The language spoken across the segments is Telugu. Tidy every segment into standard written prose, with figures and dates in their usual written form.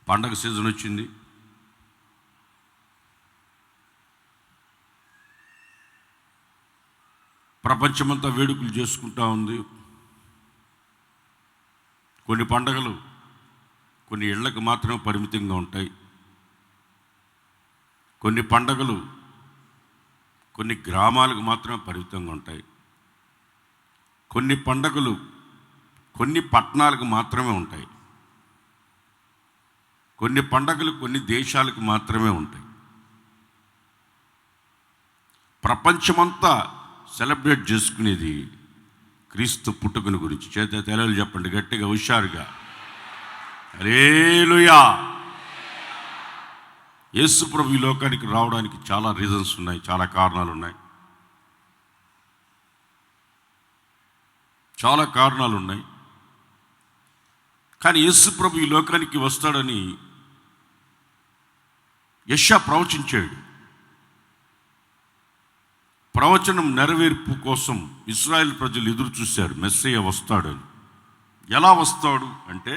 పండగ సీజన్ వచ్చింది. ప్రపంచమంతా వేడుకలు చేసుకుంటా ఉంది. కొన్ని పండగలు కొన్ని ఇళ్లకు మాత్రమే పరిమితంగా ఉంటాయి. కొన్ని పండగలు కొన్ని గ్రామాలకు మాత్రమే పరిమితంగా ఉంటాయి. కొన్ని పండగలు కొన్ని పట్టణాలకు మాత్రమే ఉంటాయి. కొన్ని పండగలు కొన్ని దేశాలకు మాత్రమే ఉంటాయి. ప్రపంచమంతా సెలబ్రేట్ చేసుకునేది క్రీస్తు పుట్టుకను గురించి. చేత తెలలు చెప్పండి గట్టిగా, హుషారుగా. హల్లెలూయా. యేసు ప్రభు ఈ లోకానికి రావడానికి చాలా రీజన్స్ ఉన్నాయి, చాలా కారణాలు ఉన్నాయి, చాలా కారణాలు ఉన్నాయి. కానీ యేసు ప్రభు ఈ లోకానికి వస్తాడని యెషయా ప్రవచించాడు. ప్రవచనం నెరవేర్పు కోసం ఇశ్రాయేల్ ప్రజలు ఎదురు చూశారు, మెస్సయ్య వస్తాడని. ఎలా వస్తాడు అంటే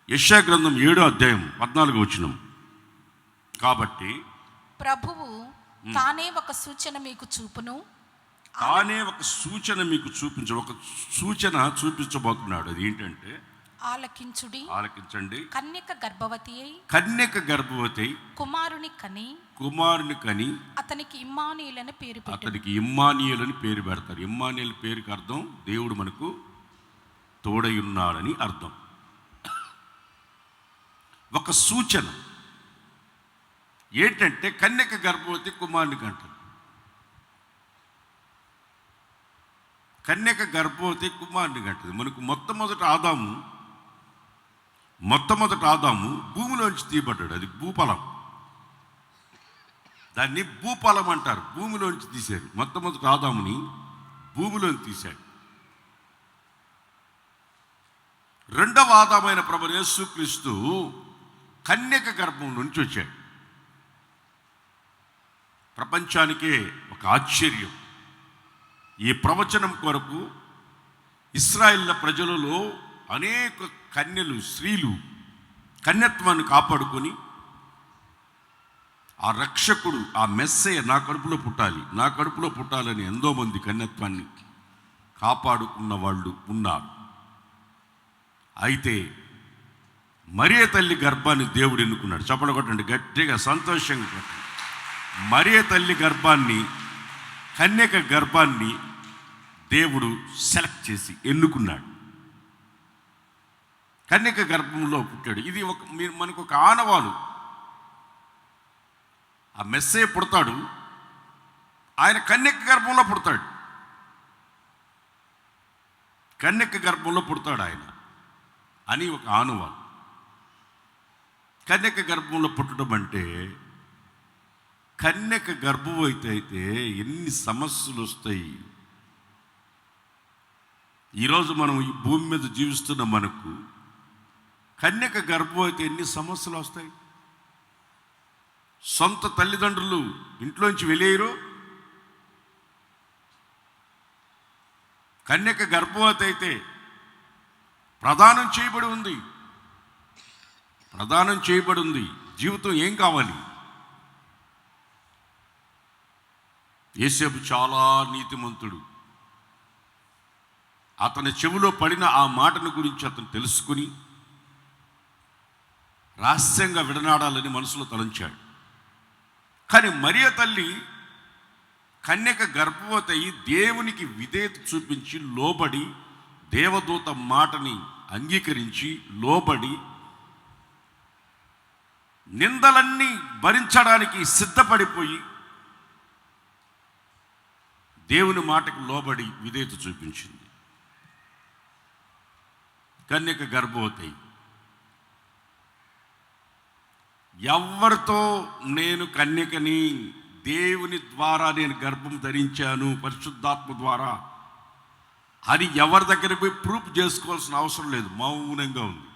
యెషయా గ్రంథం 7వ అధ్యాయం 14వ వచనం. కాబట్టి ప్రభువు తానే ఒక సూచన మీకు చూపును, తానే ఒక సూచన మీకు ఒక సూచన చూపించబోతున్నాడు. అది ఏంటంటే ఆలకించండి. కన్యక గర్భవతి అయి కుమారుని కని అతనికి ఇమ్మానుయేలని పేరు పెడతారు. ఇమ్మానుయేలు పేరుకి అర్థం దేవుడు మనకు తోడై ఉన్నాడని అర్థం. ఒక సూచన ఏంటంటే కన్యక గర్భవతి కుమారుని కంటారు. కన్యక గర్భవతి కుమారుని కంటది. మనకు మొట్టమొదట ఆదాము భూమిలోంచి తీయబడ్డాడు. అది భూఫలం. దాన్ని భూఫలం అంటారు. భూమిలోంచి తీశారు. మొట్టమొదట ఆదాముని భూమిలోంచి తీశాడు. రెండవ ఆదామైన ప్రభువు యేసుక్రీస్తు కన్యక గర్భం నుంచి వచ్చాడు. ప్రపంచానికే ఒక ఆశ్చర్యం. ఈ ప్రవచనం కొరకు ఇశ్రాయేలు ప్రజలలో అనేక కన్యలు, స్త్రీలు కన్యత్వాన్ని కాపాడుకొని ఆ రక్షకుడు, ఆ మెస్సయ్య నా కడుపులో పుట్టాలని ఎంతోమంది కన్యత్వాన్ని కాపాడుకున్న వాళ్ళు ఉన్నారు. అయితే మరియ తల్లి గర్భాన్ని దేవుడు ఎన్నుకున్నాడు. చప్పట్లు కొట్టండి గట్టిగా, సంతోషంగా కొట్టండి. మరియ తల్లి గర్భాన్ని, కన్యక గర్భాన్ని దేవుడు సెలెక్ట్ చేసి ఎన్నుకున్నాడు. కన్యక గర్భంలో పుట్టాడు. ఇది మనకు ఒక ఆనవాలు. ఆ మెస్సయ్య పుడతాడు, ఆయన కన్యక గర్భంలో పుడతాడు. కన్యక గర్భంలో పుడతాడు ఆయన అని ఒక ఆనవాలు. కన్యక గర్భంలో పుట్టడం అంటే, కన్యక గర్భవతి అయితే ఎన్ని సమస్యలు వస్తాయి. ఈరోజు మనం ఈ భూమి మీద జీవిస్తున్న మనకు కన్యక గర్భవతి ఎన్ని సమస్యలు వస్తాయి. సొంత తల్లిదండ్రులు ఇంట్లోంచి వెళ్ళేయరు. కన్యక గర్భవతి అయితే ప్రదానం చేయబడి ఉంది. జీవితం ఏం కావాలి? యోసేపు చాలా నీతిమంతుడు. అతని చెవిలో పడిన ఆ మాటను గురించి అతను తెలుసుకుని రహస్యంగా విడనాడాలని మనసులో తలంచాడు. కానీ మరియ తల్లి కన్యక గర్భవతి అయి దేవునికి విధేయత చూపించి లోబడి, దేవదూత మాటని అంగీకరించి లోబడి, నిందలన్నీ భరించడానికి సిద్ధపడిపోయి దేవుని మాటకు లోబడి విధేయత చూపించింది. కన్యక గర్భవతి. ఎవరితో నేను కన్యకని, దేవుని ద్వారా నేను గర్భం ధరించాను పరిశుద్ధాత్మ ద్వారా అని ఎవరి దగ్గర పోయి ప్రూఫ్ చేసుకోవాల్సిన అవసరం లేదు. మౌనంగా ఉంది.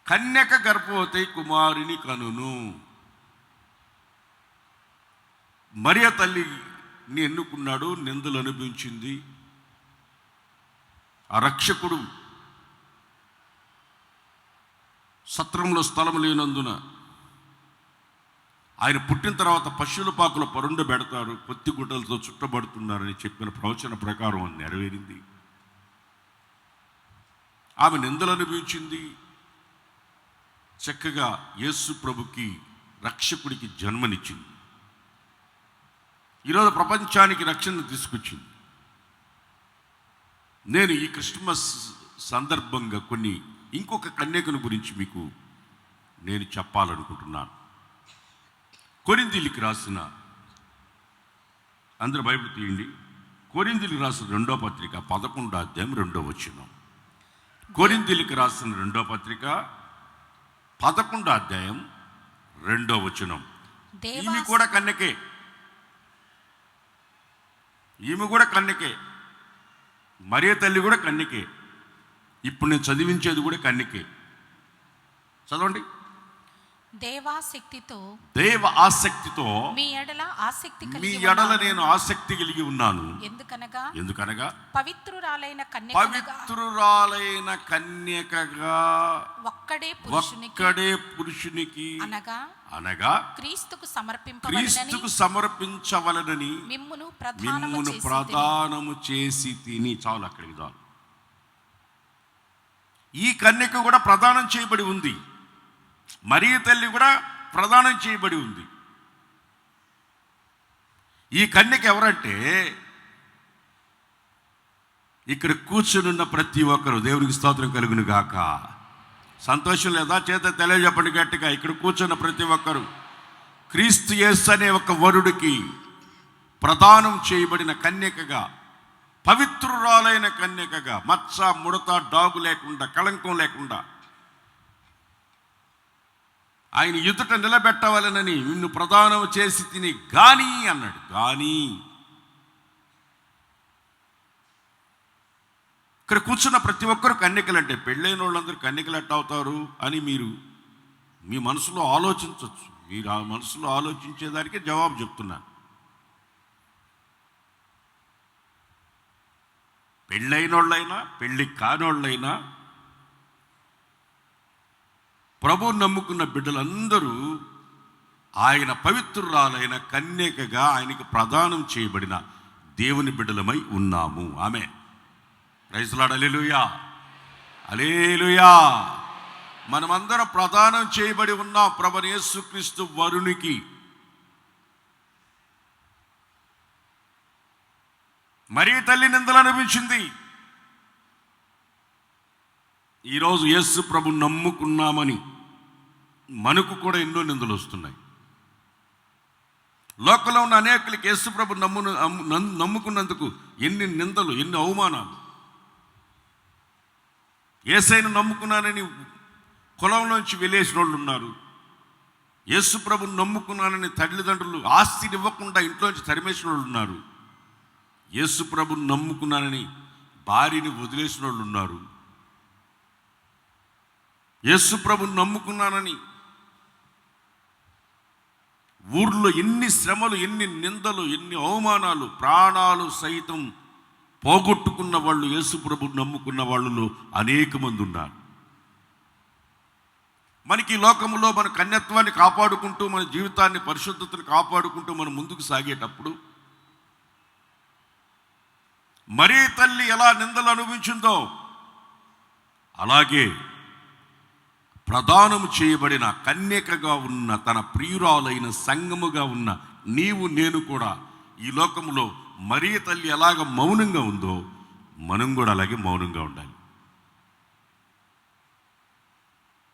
కన్యక గర్భవతి కుమారుని కనును. మరియ తల్లిని ఎన్నుకున్నాడు, నిందలు అనుభవించింది. ఆ రక్షకుడు సత్రంలో స్థలం లేనందున ఆయన పుట్టిన తర్వాత పశువుల పాకలో పరుండ పెడతారు, పొత్తి గుడ్డలతో చుట్టబడుతున్నారని చెప్పిన ప్రవచన ప్రకారం అది నెరవేరింది. ఆమె నిందలు అనుభవించింది. చక్కగా యేసు ప్రభుకి రక్షకుడికి జన్మనిచ్చింది. ఈరోజు ప్రపంచానికి రక్షణ తీసుకొచ్చింది. నేను ఈ క్రిస్మస్ సందర్భంగా ఇంకొక కన్యకను గురించి మీకు నేను చెప్పాలనుకుంటున్నాను. కొరింథీయులకు రాసిన, అందరూ బైబిల్ తీయండి, కొరింథీయులకు రాసిన 2వ పత్రిక 11వ అధ్యాయం 2వ వచనం. కొరింథీయులకు రాసిన 2వ పత్రిక 11వ అధ్యాయం 2వ వచనం. ఈమె కూడా కన్యకే, మరియ తల్లి కూడా కన్యకే. ఇప్పుడు నేను చదివించేది కూడా కన్యకే. చదవండి. దైవ ఆసక్తితో మీ ఎడల నేను ఆసక్తి కలిగి ఉన్నాను. ఎందుకనగా పవిత్రురాలైన కన్యకగా ఒక్కడే పురుషునికి అనగా క్రీస్తుకు సమర్పించవలనని మిమ్మును ప్రదానము చేసి తిని. చాలు, అక్కడికి చాలు. ఈ కన్యక కూడా ప్రదానం చేయబడి ఉంది. మరియ తల్లి కూడా ప్రదానం చేయబడి ఉంది. ఈ కన్యక ఎవరంటే, ఇక్కడ కూర్చునున్న ప్రతి ఒక్కరు, దేవునికి స్తోత్రం కలుగును గాక. సంతోషం లేదా? చేత తెలియజెప్పండి గట్టిగా. ఇక్కడ కూర్చున్న ప్రతి ఒక్కరు క్రీస్తు యేసు అనే ఒక వరుడికి ప్రదానం చేయబడిన కన్యకగా, పవిత్రురాలైన కన్యకగా, మచ్చ ముడత డాగు లేకుండా, కళంకం లేకుండా ఆయన ఎదుట నిలబెట్టవలనని నిన్ను ప్రదానం చేసి తిని గాని అన్నాడు. గాని ఇక్కడ కూర్చున్న ప్రతి ఒక్కరు కన్యకలంటే, పెళ్ళైన వాళ్ళందరూ కన్యకలు ఎట్ట అవుతారు అని మీరు మీ మనసులో ఆలోచించవచ్చు. మీరు ఆ మనసులో ఆలోచించేదానికి జవాబు చెప్తున్నాను. పెళ్ళైన వాళ్ళైనా పెళ్ళి కానోళ్ళైనా ప్రభువు నమ్ముకున్న బిడ్డలందరూ ఆయన పవిత్రురాలైన కన్యకగా ఆయనకు ప్రదానం చేయబడిన దేవుని బిడ్డలమై ఉన్నాము. Amen. Praise lord. Hallelujah, hallelujah. మనమందరం ప్రదానం చేయబడి ఉన్నాం ప్రభువైన యేసుక్రీస్తు వరునికి. మరియ తల్లి నిందలు అనుభవించింది. ఈరోజు యేసు ప్రభు నమ్ముకున్నామని మనకు కూడా ఎన్నో నిందలు వస్తున్నాయి. లోకంలో ఉన్న అనేకులకి యేసు ప్రభు నమ్ముకున్నందుకు ఎన్ని నిందలు, ఎన్ని అవమానాలు. యేసయ్యను నమ్ముకున్నానని కులంలోంచి వెళ్ళేసిన వాళ్ళు ఉన్నారు. యేసు ప్రభుని నమ్ముకున్నానని తల్లిదండ్రులు ఆస్తిని ఇవ్వకుండా ఇంట్లోంచి తరిమేసిన వాళ్ళు ఉన్నారు. యేసు ప్రభుని నమ్ముకున్నానని భార్యని వదిలేసిన వాళ్ళు ఉన్నారు. యేసు ప్రభుని నమ్ముకున్నానని ఊర్లో ఎన్ని శ్రమలు, ఎన్ని నిందలు, ఎన్ని అవమానాలు, ప్రాణాలు సైతం పోగొట్టుకున్న వాళ్ళు యేసు ప్రభుని నమ్ముకున్న వాళ్ళలో అనేక మంది ఉన్నారు. మనకి ఈ లోకంలో మన కన్యత్వాన్ని కాపాడుకుంటూ, మన జీవితాన్ని, పరిశుద్ధతను కాపాడుకుంటూ మనం ముందుకు సాగేటప్పుడు మరియ తల్లి ఎలా నిందలు అనుభవించిందో అలాగే ప్రదానము చేయబడిన కన్యకగా ఉన్న తన ప్రియురాలైన సంఘముగా ఉన్న నీవు నేను కూడా ఈ లోకంలో మరియ తల్లి ఎలాగ మౌనంగా ఉందో మనం కూడా అలాగే మౌనంగా ఉండాలి.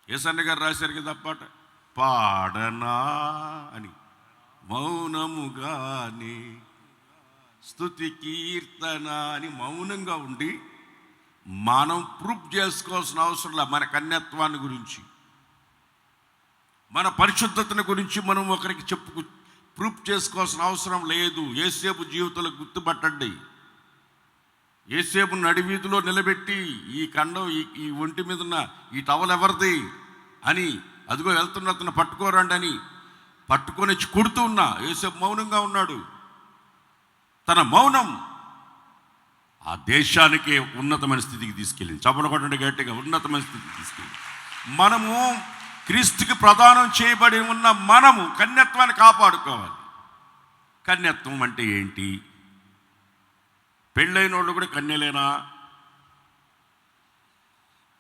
యేసన్న గారు రాశారు కదా పాట, పాడనా అని మౌనముగానే స్తుతి కీర్తన అని మౌనంగా ఉండి మనం ప్రూఫ్ చేసుకోవాల్సిన అవసరం లేదు. మన కన్యత్వాన్ని గురించి, మన పరిశుద్ధతను గురించి మనం ఒకరికి ప్రూఫ్ చేసుకోవాల్సిన అవసరం లేదు. యేసేపు జీవితంలో గుర్తుపట్టండి. యేసేపు నడివీధిలో నిలబెట్టి ఈ కండం, ఈ ఒంటి మీద ఉన్న ఈ టవల్ ఎవరిది అని, అదిగో వెళ్తున్న అతను పట్టుకోరండి అని పట్టుకొని వచ్చి కొడుతూ ఉన్నా యేసేపు మౌనంగా ఉన్నాడు. తన మౌనం ఆ దేశానికే ఉన్నతమైన స్థితికి తీసుకెళ్ళింది. చప్పట్లు కొట్టండి గట్టిగా. ఉన్నతమైన స్థితికి తీసుకెళ్ళింది. మనము క్రీస్తుకి ప్రదానం చేయబడి ఉన్న మనము కన్యత్వాన్ని కాపాడుకోవాలి. కన్యత్వం అంటే ఏంటి? పెళ్ళైన వాళ్ళు కూడా కన్యలేనా?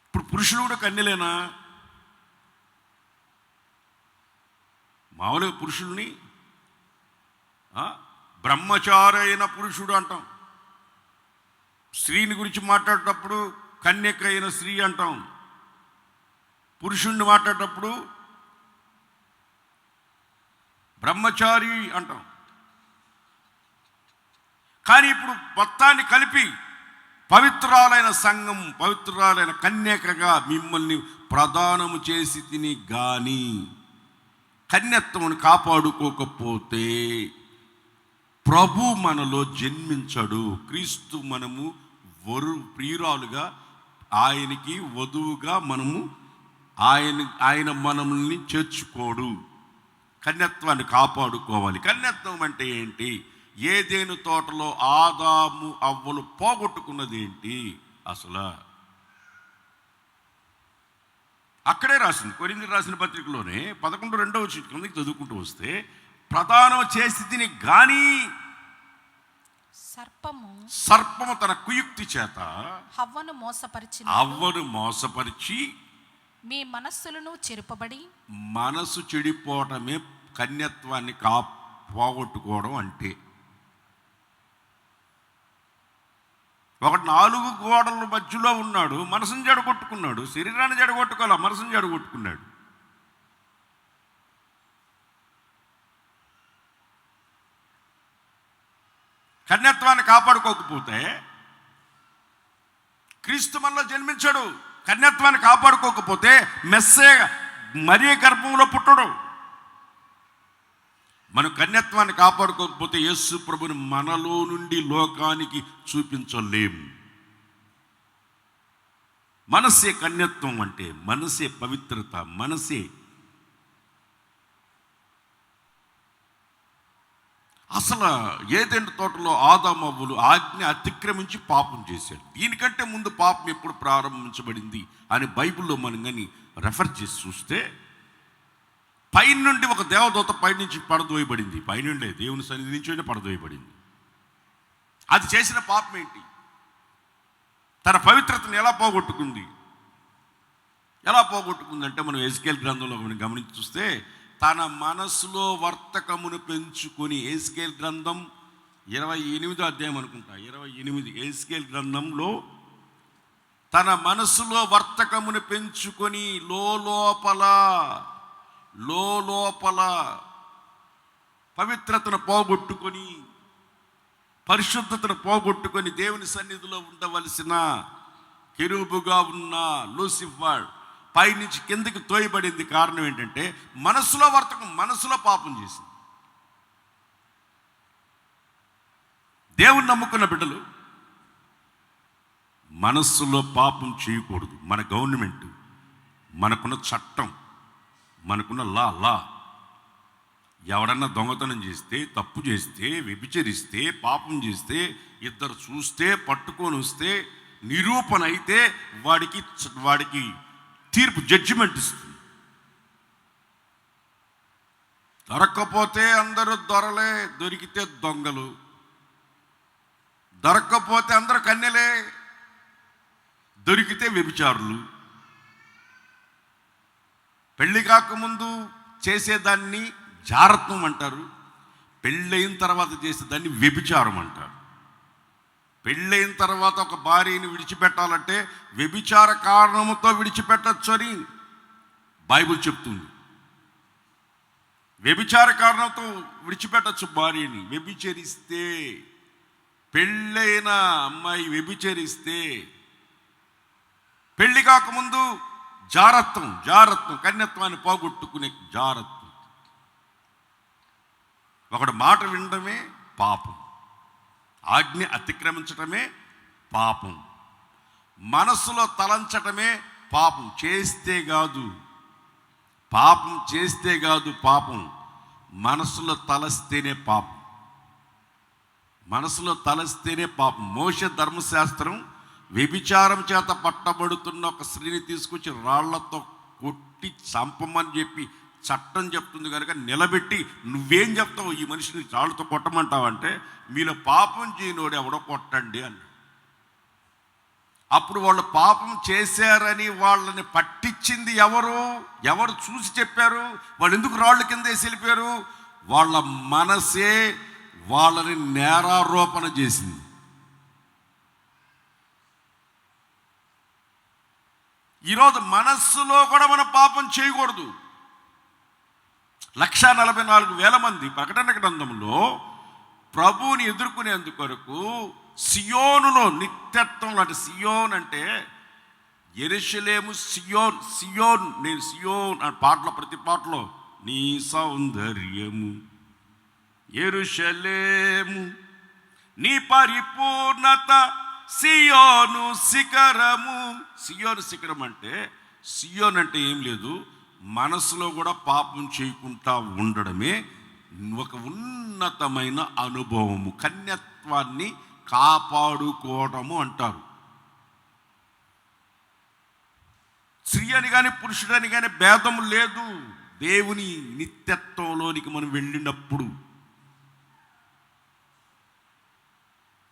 ఇప్పుడు పురుషులు కూడా కన్యలేనా? మామూలుగా పురుషుల్ని బ్రహ్మచారి అయిన పురుషుడు అంటాం. స్త్రీని గురించి మాట్లాడేటప్పుడు కన్యక అయిన స్త్రీ అంటాం. పురుషుణ్ణి మాట్లాడేటప్పుడు బ్రహ్మచారి అంటాం. కానీ ఇప్పుడు మొత్తాన్ని కలిపి పవిత్రాలైన సంఘం, పవిత్రాలైన కన్యకగా మిమ్మల్ని ప్రదానము చేసి తిని గాని కన్యత్వమును కాపాడుకోకపోతే ప్రభు మనలో జన్మించడు. క్రీస్తు మనము ప్రియురాలుగా ఆయనకి వధువుగా మనము ఆయన మనల్ని చేర్చుకోడు. కన్యత్వాన్ని కాపాడుకోవాలి. కన్యత్వం అంటే ఏంటి? ఏదేను తోటలో ఆదాము అవ్వలు పోగొట్టుకున్నది ఏంటి? అసలు అక్కడే రాసింది. కొరింథీయులకు రాసిన పత్రికలోనే 11:2 కిందకి చదువుకుంటూ వస్తే, ప్రదానం చేసి తిని గాని సర్పము తన కుయుక్తి చేత హవ్వను మోసపరిచి మీ మనస్సులను చెరుపబడి, మనసు చెడిపోవటమే కన్యత్వాన్ని పోగొట్టుకోవడం అంటే. ఒకటి 4 గోడల మధ్యలో ఉన్నాడు, మనసును జడగొట్టుకున్నాడు. శరీరాన్ని జడగొట్టుకోవాలా, మనసును జడగొట్టుకున్నాడు. కన్యత్వాన్ని కాపాడుకోకపోతే క్రీస్తు మనలో జన్మించాడు. కన్యత్వాన్ని కాపాడుకోకపోతే మెస్సే మరియ గర్భంలో పుట్టడు. మనం కన్యత్వాన్ని కాపాడుకోకపోతే యేసు ప్రభుని మనలో నుండి లోకానికి చూపించలేము. మనసే కన్యత్వం అంటే, మనసే పవిత్రత, మనసే. అసలు ఏదెండు తోటలో ఆదామవ్వులు ఆజ్ఞ అతిక్రమించి పాపం చేశాడు. దీనికంటే ముందు పాపం ఎప్పుడు ప్రారంభించబడింది అని బైబిల్లో మనం కానీ రెఫర్ చేసి చూస్తే, పైనుండి ఒక దేవదూత పైనుంచి పడదోయబడింది. పైనుండే దేవుని సన్నిధి నుంచి పడదోయబడింది. అది చేసిన పాపం ఏంటి? తన పవిత్రతను ఎలా పోగొట్టుకుంది? ఎలా పోగొట్టుకుందంటే, మనం ఎజ్కేల్ గ్రంథంలో మనం గమనించి చూస్తే, తన మనసులో వర్తకమును పెంచుకొని, ఎజ్కేల్ గ్రంథం 28వ అధ్యాయం అనుకుంటా, 28 ఎజ్కేల్ గ్రంథంలో తన మనసులో వర్తకమును పెంచుకొని లోపల పవిత్రతను పోగొట్టుకొని, పరిశుద్ధతను పోగొట్టుకొని దేవుని సన్నిధిలో ఉండవలసిన కెరూబుగా ఉన్న లూసిఫర్ పైనుంచి కిందకి తోయబడింది. కారణం ఏంటంటే, మనసులో వర్తకం, మనసులో పాపం చేసింది. దేవుని నమ్ముకున్న బిడ్డలు మనస్సులో పాపం చేయకూడదు. మన గవర్నమెంట్, మనకున్న చట్టం, మనకున్న లా ఎవడన్నా దొంగతనం చేస్తే, తప్పు చేస్తే, వ్యభిచరిస్తే, పాపం చేస్తే, ఇద్దరు చూస్తే, పట్టుకొని వస్తే, నిరూపణ అయితే వాడికి తీర్పు, జడ్జిమెంట్ ఇస్తుంది. దొరక్కపోతే అందరూ దొరలే, దొరికితే దొంగలు. దొరక్కపోతే అందరూ కన్యలే, దొరికితే వ్యభిచారులు. పెళ్లి కాకముందు చేసేదాన్ని జారత్వం అంటారు, పెళ్ళైన తర్వాత చేసేదాన్ని వ్యభిచారం అంటారు. పెళ్ళైన తర్వాత ఒక భార్యని విడిచిపెట్టాలంటే వ్యభిచార కారణంతో విడిచిపెట్టచ్చు అని బైబిల్ చెప్తుంది. వ్యభిచార కారణంతో విడిచిపెట్టచ్చు భార్యని. వ్యభిచరిస్తే, పెళ్ళైన అమ్మాయి వ్యభిచరిస్తే, పెళ్లి కాకముందు జారత్వం, కన్యత్వాన్ని పోగొట్టుకునే జారత్వం. ఒకడు మాట వినడమే పాపం, ఆజ్ఞ అతిక్రమించటమే పాపం, మనస్సులో తలంచటమే పాపం. చేస్తే కాదు పాపం, మనస్సులో తలస్తేనే పాపం. మనసులో తలస్తేనే పాపం. మోషే ధర్మశాస్త్రం వ్యభిచారం చేత పట్టబడుతున్న ఒక స్త్రీని తీసుకొచ్చి రాళ్లతో కొట్టి చంపమని చెప్పి చట్టం చెప్తుంది కనుక నిలబెట్టి నువ్వేం చెప్తావు, ఈ మనిషిని చాలుతో కొట్టమంటావంటే మీలో పాపం చేయనోడు ఎవడో కొట్టండి అని. అప్పుడు వాళ్ళు పాపం చేశారని వాళ్ళని పట్టించింది ఎవరు చూసి చెప్పారు? వాళ్ళు ఎందుకు రాళ్ళ కింద వేసి వెళ్ళిపోయారు? వాళ్ళ మనసే వాళ్ళని నేరారోపణ చేసింది. ఈరోజు మనస్సులో కూడా మనం పాపం చేయకూడదు. 144,000 మంది ప్రకటన గ్రంథంలో ప్రభువుని ఎదుర్కొనేందుకు కొరకు సియోనులో నిత్యత్వం, అంటే సియోన్ అంటే యెరూషలేము, సియోన్ నేను సియోన్ అని పాటలో, ప్రతి పాటలో నీ సౌందర్యము యెరూషలేము, నీ పరిపూర్ణత సియోను శిఖరము. సియోను శిఖరం అంటే, సియోన్ అంటే ఏం లేదు, మనసులో కూడా పాపం చేయకుండా ఉండడమే ఒక ఉన్నతమైన అనుభవము. కన్యత్వాన్ని కాపాడుకోవడము అంటారు. స్త్రీ అని కానీ పురుషుడని కానీ భేదం లేదు. దేవుని నిత్యత్వంలోనికి మనం వెళ్ళినప్పుడు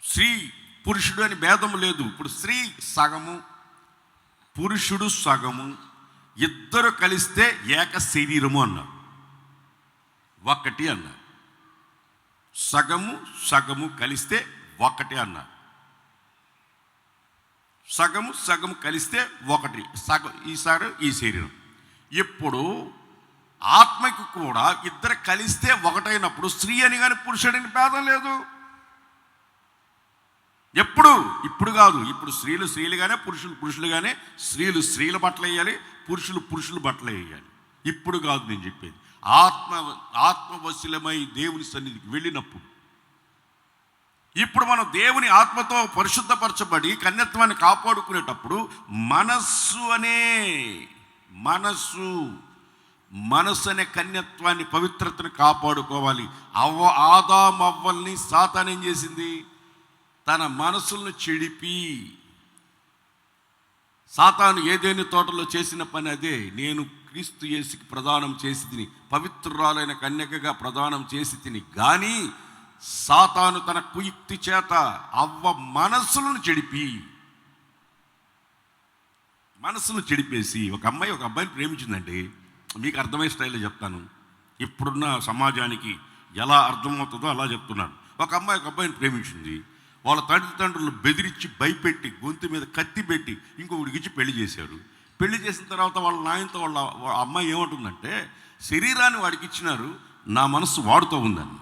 స్త్రీ పురుషుడు అని భేదం లేదు. ఇప్పుడు స్త్రీ సగము, పురుషుడు సగము, ఇద్దరు కలిస్తే ఏక శరీరము అన్నారు. ఒకటి అన్నారు. సగము కలిస్తే ఒకటి అన్నారు. సగము కలిస్తే ఒకటి, ఈసారి ఈ శరీరం. ఇప్పుడు ఆత్మకు కూడా ఇద్దరు కలిస్తే ఒకటైనప్పుడు స్త్రీ అని కానీ పురుషుడిని భేదం లేదు. ఇప్పుడు కాదు, ఇప్పుడు స్త్రీలు స్త్రీలుగానే, పురుషులుగానే, స్త్రీల బట్టలు వేయాలి, పురుషులు బట్టలు వేయాలి. ఇప్పుడు కాదు నేను చెప్పేది. ఆత్మవశులమై దేవుని సన్నిధికి వెళ్ళినప్పుడు, ఇప్పుడు మనం దేవుని ఆత్మతో పరిశుద్ధపరచబడి కన్యత్వాన్ని కాపాడుకునేటప్పుడు మనస్సు అనే కన్యత్వాన్ని, పవిత్రతను కాపాడుకోవాలి. ఆదామవ్వల్ని సాతాను ఏం చేసింది? తన మనసులను చెడిపి, సాతాను ఏదేని తోటలో చేసిన పని అదే. నేను క్రీస్తు యేసుకి ప్రదానం చేసి తిని, పవిత్రురాలైన కన్యకగా ప్రదానం చేసి తిని, కానీ సాతాను తన కుయుక్తి చేత అవ్వ మనసులను చెడిపేసి ఒక అబ్బాయిని ప్రేమించిందండి. మీకు అర్థమయ్యే స్టైల్లో చెప్తాను, ఇప్పుడున్న సమాజానికి ఎలా అర్థమవుతుందో అలా చెప్తున్నాను. ఒక అబ్బాయిని ప్రేమించింది. వాళ్ళ తల్లిదండ్రులు బెదిరించి, భయపెట్టి, గొంతు మీద కత్తి పెట్టి ఇంకొకటికి ఇచ్చి పెళ్లి చేశారు. పెళ్లి చేసిన తర్వాత వాళ్ళ నాయనతో వాళ్ళ అమ్మాయి ఏమంటుందంటే, శరీరాన్ని వాడికి ఇచ్చినారు, నా మనస్సు వాడుతూ ఉందని.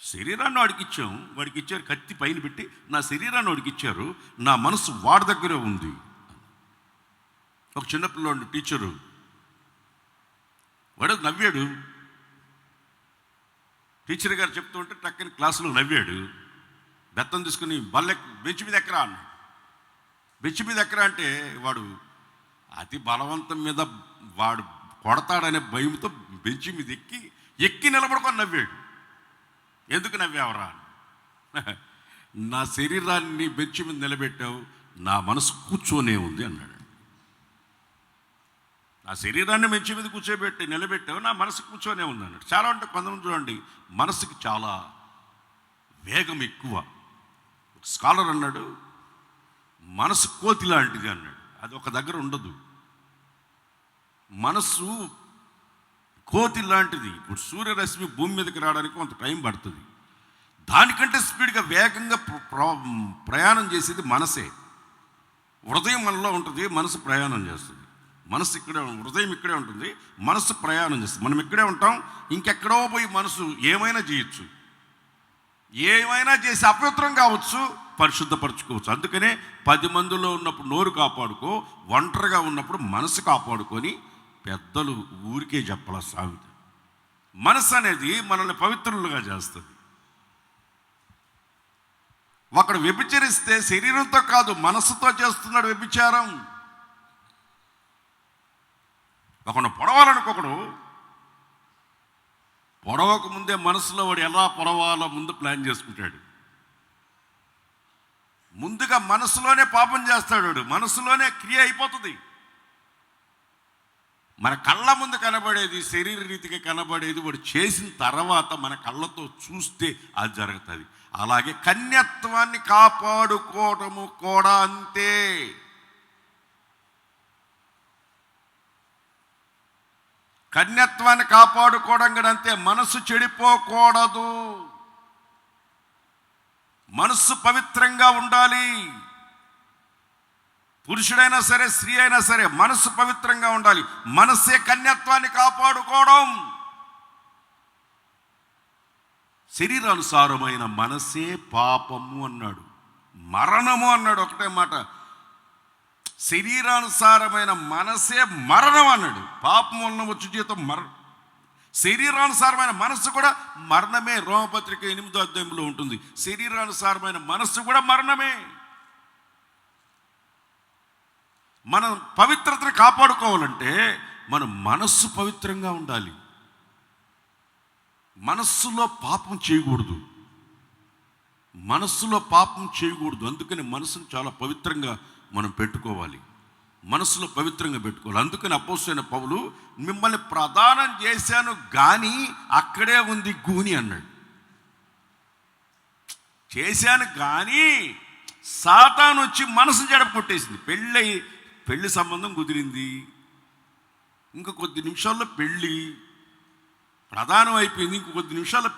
శరీరాన్ని వాడికి ఇచ్చారు, కత్తి పైన పెట్టి నా శరీరాన్ని వాడికి ఇచ్చారు, నా మనసు వాడి దగ్గరే ఉంది. ఒక చిన్నపిల్లవాడు టీచరు వాడు నవ్వాడు. టీచర్ గారు చెప్తూ ఉంటే టక్కని క్లాసులో నవ్వాడు. బెత్తం తీసుకుని బెంచ్ మీద ఎక్కరా అన్నాడు. బెంచ్ మీద ఎక్కరా అంటే వాడు అతి బలవంతం మీద వాడు కొడతాడనే భయంతో బెంచ్ మీద ఎక్కి నిలబడుకొని నవ్వాడు. ఎందుకు నవ్వావరా? నా శరీరాన్ని బెంచ్ మీద నిలబెట్టావు, నా మనసు కూర్చొనే ఉంది అన్నాడు. నా శరీరాన్ని బెంచ్ మీద నిలబెట్టావు, నా మనసు కూర్చొనే ఉంది అన్నాడు. చాలా అంటే కొంతమంది చూడండి, మనసుకి చాలా వేగం ఎక్కువ. స్కాలర్ అన్నాడు, మనసు కోతి లాంటిది అన్నాడు. అది ఒక దగ్గర ఉండదు. మనస్సు కోతి లాంటిది. ఇప్పుడు సూర్యరశ్మి భూమి మీదకి రావడానికి కొంత టైం పడుతుంది. దానికంటే స్పీడ్గా వేగంగా ప్రయాణం చేసేది మనసే. హృదయం మనలో ఉంటుంది, మనసు ప్రయాణం చేస్తుంది. హృదయం ఇక్కడే ఉంటుంది, మనసు ప్రయాణం చేస్తుంది. మనం ఇక్కడే ఉంటాం, ఇంకెక్కడో పోయి మనసు ఏమైనా చేయొచ్చు, ఏమైనా చేసి అపవిత్రం కావచ్చు, పరిశుద్ధపరచుకోవచ్చు. అందుకనే 10 మందిలో ఉన్నప్పుడు నోరు కాపాడుకో, ఒంటరిగా ఉన్నప్పుడు మనసు కాపాడుకొని పెద్దలు ఊరికే చెప్పాల సాగుతుంది. మనసు అనేది మనల్ని పవిత్రులుగా చేస్తుంది. ఒకడు వ్యభిచరిస్తే శరీరంతో కాదు, మనసుతో చేస్తున్నాడు వ్యభిచారం. ఒకడు పొడవాలనుకోకడు, పొడవక ముందే మనసులో వాడు ఎలా పొడవాలో ముందు ప్లాన్ చేసుకుంటాడు. ముందుగా మనసులోనే పాపం చేస్తాడు వాడు. మనసులోనే క్రియ అయిపోతుంది. మన కళ్ళ ముందు కనబడేది, శరీర రీతిగా కనబడేది వాడు చేసిన తర్వాత మన కళ్ళతో చూస్తే అది జరుగుతుంది. అలాగే కన్యత్వాన్ని కాపాడుకోవడము కూడా అంతే. కన్యత్వాన్ని కాపాడుకోవడం కూడా అంతే. మనసు చెడిపోకూడదు, మనస్సు పవిత్రంగా ఉండాలి. పురుషుడైనా సరే, స్త్రీ అయినా సరే మనస్సు పవిత్రంగా ఉండాలి. మనస్సే కన్యత్వాన్ని కాపాడుకోవడం. శరీరానుసారమైన మనసే పాపము అన్నాడు, మరణము అన్నాడు. ఒకటే మాట, శరీరానుసారమైన మనసే మరణం అన్నాడు. పాపం వలన వచ్చు జీతం మరణం. శరీరానుసారమైన మనస్సు కూడా మరణమే. రోమపత్రిక 8వ అధ్యాయంలో ఉంటుంది. శరీరానుసారమైన మనస్సు కూడా మరణమే. మనం పవిత్రతను కాపాడుకోవాలంటే మన మనస్సు పవిత్రంగా ఉండాలి. మనస్సులో పాపం చేయకూడదు, మనస్సులో పాపం చేయకూడదు. అందుకని మనసును చాలా పవిత్రంగా మనం పెట్టుకోవాలి, మనసులో పవిత్రంగా పెట్టుకోవాలి. అందుకని అపోస్తలుడైన పౌలు మిమ్మల్ని ప్రదానం చేశాను కానీ అక్కడే ఉంది గూని అన్నాడు. చేశాను కానీ సాతాను వచ్చి మనసు జడప కొట్టేసింది. పెళ్ళి సంబంధం కుదిరింది, ఇంక కొద్ది నిమిషాల్లో పెళ్ళి ప్రధానం అయిపోయింది, ఇంక కొద్ది నిమిషాల్లో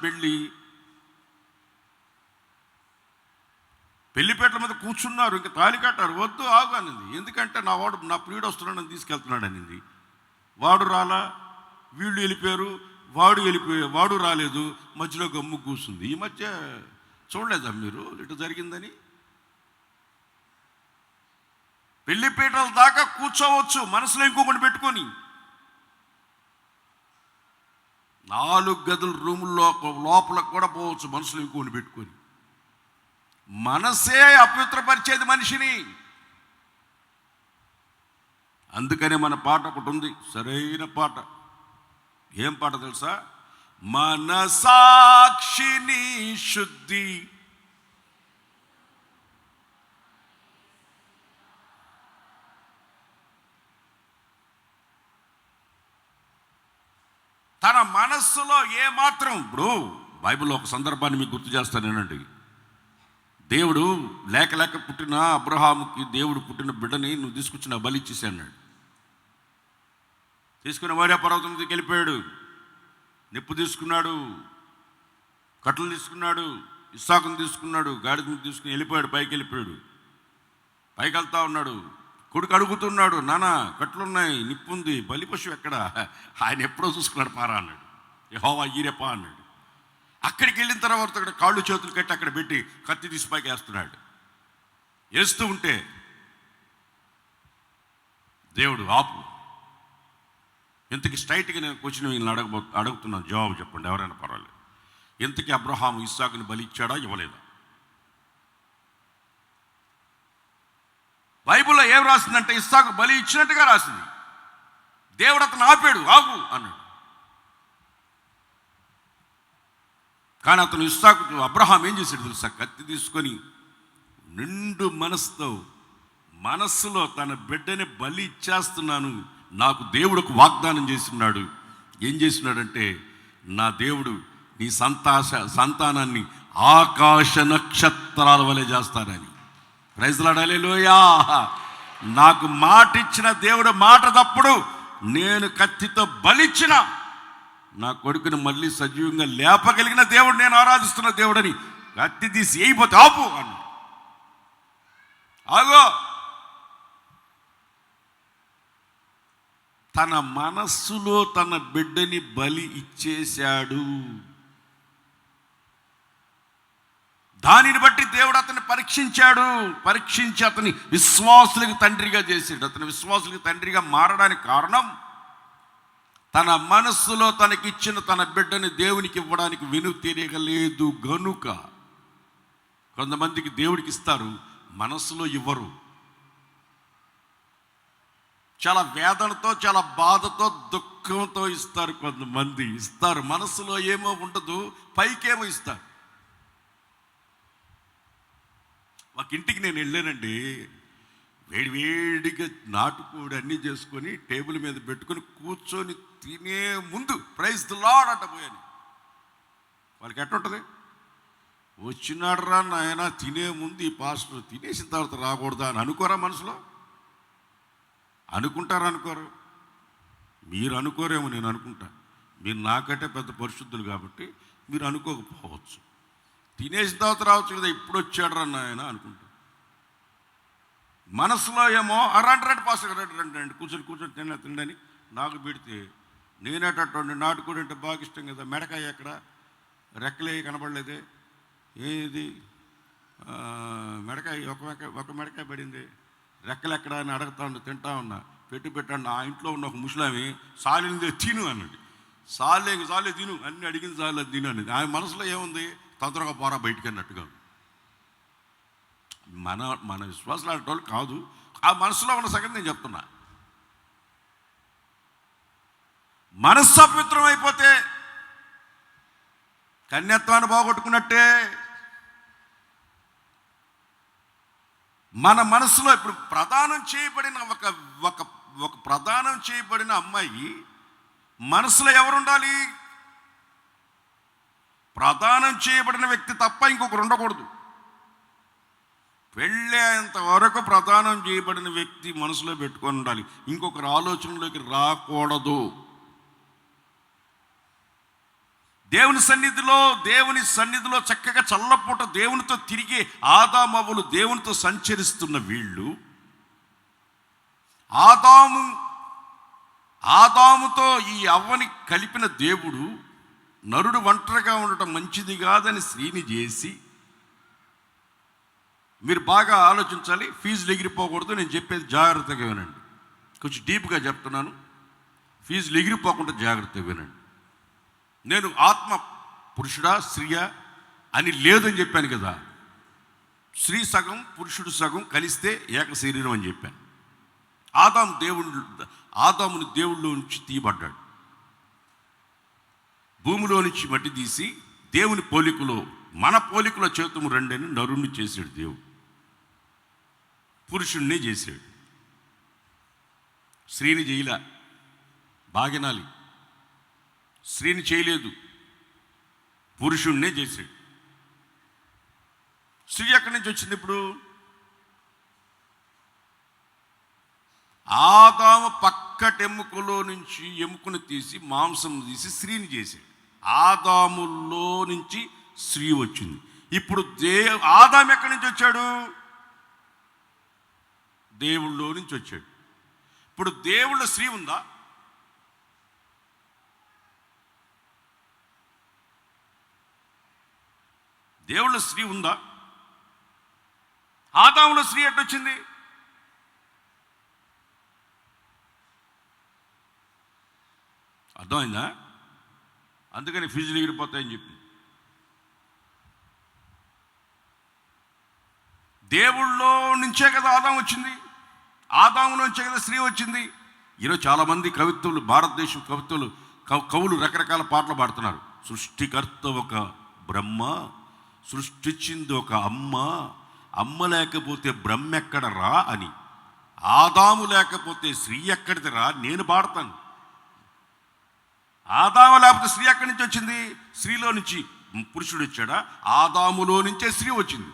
పెళ్లిపేటల మీద కూర్చున్నారు, ఇంక తాళి కట్టారు. వద్దు ఆగు అనింది. ఎందుకంటే నా ప్రియుడు వస్తున్నాడు, నన్ను తీసుకెళ్తున్నాడు అనింది. వాడు రాలా, వీళ్ళు వెళ్ళిపోయారు, వాడు రాలేదు, మధ్యలో గమ్ము కూర్చుంది. ఈ మధ్య చూడలేదా మీరు ఇటు జరిగిందని? పెళ్లిపీటల దాకా కూర్చోవచ్చు మనసులో ఇంకొకటి పెట్టుకొని. 4 గదుల రూముల్లో లోపల కూడా పోవచ్చు మనసులో ఇంకొకటి పెట్టుకొని. మనసే అపవిత్రపరిచేది మనిషిని. అందుకనే మన పాట ఒకటి ఉంది, సరైన పాట. ఏం పాట తెలుసా? మనసాక్షిని శుద్ధి తన మనస్సులో ఏమాత్రం. ఇప్పుడు బైబిల్లో ఒక సందర్భాన్ని మీకు గుర్తు చేస్తానేనండి. దేవుడు లేక పుట్టిన అబ్రహాముకి దేవుడు పుట్టిన బిడ్డని నువ్వు తీసుకొచ్చిన బలి ఇచ్చేసి అన్నాడు. తీసుకుని మోరియా పర్వతం మీదకి వెళ్ళిపోయాడు. నిప్పు తీసుకున్నాడు, కట్టలు తీసుకున్నాడు, ఇస్సాకును తీసుకున్నాడు, గాడిద మీద తీసుకుని వెళ్ళిపోయాడు. పైకి వెళ్తా ఉన్నాడు. కొడుకు అడుగుతున్నాడు, నాన్న కట్లున్నాయి, నిప్పు ఉంది, బలి పశువు ఎక్కడ? ఆయన ఎప్పుడో చూసుకున్నాడు, పారా అన్నాడు. యెహోవా ఈరెపా అన్నాడు. అక్కడికి వెళ్ళిన తర్వాత అక్కడ కాళ్ళు చేతులు కట్టి అక్కడ పెట్టి కత్తి తీసి పైకి వేస్తూ ఉంటే దేవుడు ఆపు, ఇంతకీ స్ట్రైట్గా నేను క్వశ్చన్ వీళ్ళని అడుగుతున్నాను, జవాబు చెప్పండి ఎవరైనా పర్వాలేదు. ఇంతకీ అబ్రహాము ఇస్సాకుని బలి ఇచ్చాడా ఇవ్వలేదా? బైబిల్లో ఏం రాసిందంటే ఇస్సాకు బలి ఇచ్చినట్టుగా రాసింది. దేవుడు అతను ఆపాడు, ఆగు అన్నాడు. కానీ అతను ఇస్సాకు అబ్రహాం ఏం చేశాడు తెలుసా? కత్తి తీసుకొని నిండు మనస్సులో తన బిడ్డని బలి ఇచ్చేస్తున్నాను, నాకు దేవుడు ఒక వాగ్దానం చేస్తున్నాడు. ఏం చేస్తున్నాడంటే, నా దేవుడు నీ సంతానాన్ని ఆకాశ నక్షత్రాల వలె చేస్తానని. ప్రైజ్ లార్డ్, హల్లెలూయా. నాకు మాట ఇచ్చిన దేవుడు మాట తప్పుడు. నేను కత్తితో బలిచ్చిన నా కొడుకుని మళ్ళీ సజీవంగా లేపగలిగిన దేవుడు, నేను ఆరాధిస్తున్న దేవుడని కత్తి తీసి వేయిపోతే ఆపు అన్న. ఆగో, తన మనస్సులో తన బిడ్డని బలి ఇచ్చేశాడు. దానిని బట్టి దేవుడు అతన్ని పరీక్షించి అతని విశ్వాసులకు తండ్రిగా చేశాడు. అతని విశ్వాసులకు తండ్రిగా మారడానికి కారణం, తన మనస్సులో తనకిచ్చిన తన బిడ్డని దేవునికి ఇవ్వడానికి వెనుతిరగలేదు గనుక. కొంతమందికి దేవుడికి ఇస్తారు, మనస్సులో ఇవ్వరు. చాలా వేదనతో, చాలా బాధతో, దుఃఖంతో ఇస్తారు. కొంతమంది ఇస్తారు, మనస్సులో ఏమో ఉండదు, పైకేమో ఇస్తారు. ఒక ఇంటికి నేను వెళ్ళానండి. వేడివేడిగా నాటుకోడి అన్నీ చేసుకొని టేబుల్ మీద పెట్టుకొని కూర్చొని తినే ముందు ప్రైజ్ ది లార్డ్ అంట పోయాను. వాళ్ళకి ఎట్టుంటుంది? వచ్చినాడు రా నాయన, తినే ముందు ఈ పాస్టర్ తినేసిన తర్వాత రాకూడదా అని అనుకోరా? మనసులో అనుకుంటారా? అనుకోరు. మీరు అనుకోరేమో, నేను అనుకుంటా. మీరు నాకంటే పెద్ద పరిశుద్ధులు కాబట్టి మీరు అనుకోకపోవచ్చు. తినేసిన తర్వాత రావచ్చు కదా, ఇప్పుడు వచ్చాడు రా నాయన అనుకుంటా. మనసులో ఏమో రండి పాస్టర్ రండి కూర్చొని తినని నాకు పెడితే నేనేటటువంటి నాటుకోడి అంటే బాగా ఇష్టం కదా. మెడకాయ ఎక్కడ? రెక్కలే కనపడలేదే. ఏది మెడకాయ ఒక మెడకాయ పడింది, రెక్కలు ఎక్కడ అని అడుగుతాను. తింటా ఉన్నా, పెట్టాను. ఆ ఇంట్లో ఉన్న ఒక ముసలామి సాలిందే తిను అన్నది. సాలే తిను అన్ని అడిగింది, సాలే తిను అనేది. ఆయన మనసులో ఏముంది? తొందరగా పోరా బయటికి అన్నట్టుగా. మన విశ్వాసాలు ఆడేటోళ్ళు కాదు. ఆ మనసులో ఉన్న సంగతి నేను చెప్తున్నా. మనస్సు అపవిత్రం అయిపోతే కన్యత్వాన్ని బాగొట్టుకున్నట్టే. మన మనసులో ఇప్పుడు ప్రదానం చేయబడిన ఒక ప్రదానం చేయబడిన అమ్మాయి మనసులో ఎవరుండాలి? ప్రదానం చేయబడిన వ్యక్తి తప్ప ఇంకొకరు ఉండకూడదు. పెళ్ళేంత వరకు ప్రదానం చేయబడిన వ్యక్తి మనసులో పెట్టుకొని ఉండాలి, ఇంకొకరు ఆలోచనలోకి రాకూడదు. దేవుని సన్నిధిలో చక్కగా చల్లపూట దేవునితో తిరిగి ఆదామవ్వలు దేవునితో సంచరిస్తున్న వీళ్ళు ఆదాముతో ఈ అవ్వని కలిపిన దేవుడు నరుడు ఒంటరిగా ఉండటం మంచిది కాదని స్త్రీని చేసి, మీరు బాగా ఆలోచించాలి, ఫీజులు ఎగిరిపోకూడదు. నేను చెప్పేది జాగ్రత్తగా వినండి, కొంచెం డీప్గా చెప్తున్నాను. ఫీజులు ఎగిరిపోకుండా జాగ్రత్తగా వినండి. నేను ఆత్మ పురుషుడా స్త్రీయా అని లేదని చెప్పాను కదా. స్త్రీ సగం పురుషుడు సగం కలిస్తే ఏక శరీరం అని చెప్పాను. ఆదాముని దేవుళ్ళో నుంచి తీయబడ్డాడు. భూమిలో నుంచి మట్టి తీసి దేవుని పోలికలో, మన పోలికలో చేతుము రెండని నరుణ్ణి చేశాడు దేవుడు. పురుషుణ్ణి చేశాడు, స్త్రీని చేయలే. బాగినాలి, స్త్రీని చేయలేదు, పురుషుణ్ణే చేశాడు. స్త్రీ ఎక్కడి నుంచి వచ్చింది? ఇప్పుడు ఆదాము పక్కటెముకలో నుంచి ఎముకను తీసి మాంసం తీసి స్త్రీని చేశాడు. ఆదాములో నుంచి స్త్రీ వచ్చింది. ఇప్పుడు ఆదాము ఎక్కడి నుంచి వచ్చాడు? దేవుళ్ళో నుంచి వచ్చాడు. ఇప్పుడు దేవుళ్ళ స్త్రీ ఉందా? దేవుళ్ళ స్త్రీ ఉందా? ఆదాములో స్త్రీ ఎట్టొచ్చింది? అర్థమైందా? అందుకని ఫీజులు ఎగిరిపోతాయని చెప్పి. దేవుళ్ళో నుంచే కదా ఆదాము వచ్చింది, ఆదాములో నుంచే కదా స్త్రీ వచ్చింది. ఈరోజు చాలామంది కవిత్వులు, భారతదేశం కవులు రకరకాల పాటలు పాడుతున్నారు. సృష్టికర్త ఒక బ్రహ్మ, సృష్టించింది ఒక అమ్మ లేకపోతే బ్రహ్మ ఎక్కడరా అని. ఆదాము లేకపోతే స్త్రీ ఎక్కడిది రా? నేను పాడతాను. ఆదాము లేకపోతే స్త్రీ ఎక్కడి నుంచి వచ్చింది? స్త్రీలో నుంచి పురుషుడు వచ్చాడా? ఆదాములో నుంచే స్త్రీ వచ్చింది.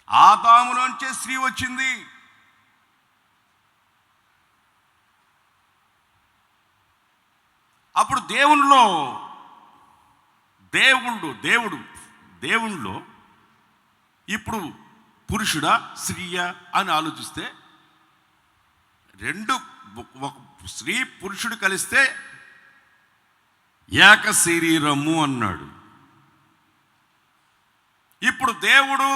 ఆదాములో నుంచే స్త్రీ వచ్చింది. అప్పుడు దేవుళ్ళో ఇప్పుడు పురుషుడా స్త్రీయా అని ఆలోచిస్తే, రెండు ఒక స్త్రీ పురుషుడు కలిస్తే ఏక శరీరము అన్నాడు. ఇప్పుడు దేవుడు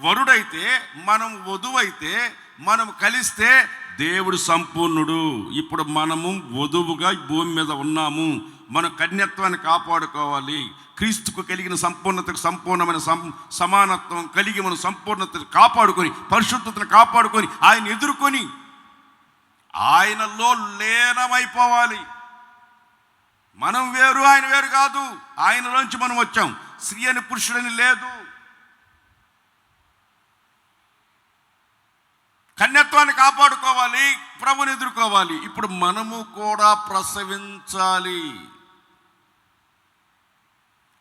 వరుడైతే, మనం వధువైతే, మనం కలిస్తే దేవుడు సంపూర్ణుడు. ఇప్పుడు మనము వధువుగా భూమి మీద ఉన్నాము. మన కన్యత్వాన్ని కాపాడుకోవాలి. క్రీస్తుకు కలిగిన సంపూర్ణతకు సంపూర్ణమైన సమానత్వం కలిగి మనం సంపూర్ణతను కాపాడుకొని, పరిశుద్ధతను కాపాడుకొని, ఆయన ఎదుర్కొని ఆయనలో లీనమైపోవాలి. మనం వేరు, ఆయన వేరు కాదు. ఆయనలోంచి మనం వచ్చాం. స్త్రీ అని పురుషుడని లేదు. కన్యత్వాన్ని కాపాడుకోవాలి, ప్రభుని ఎదుర్కోవాలి. ఇప్పుడు మనము కూడా ప్రసవించాలి.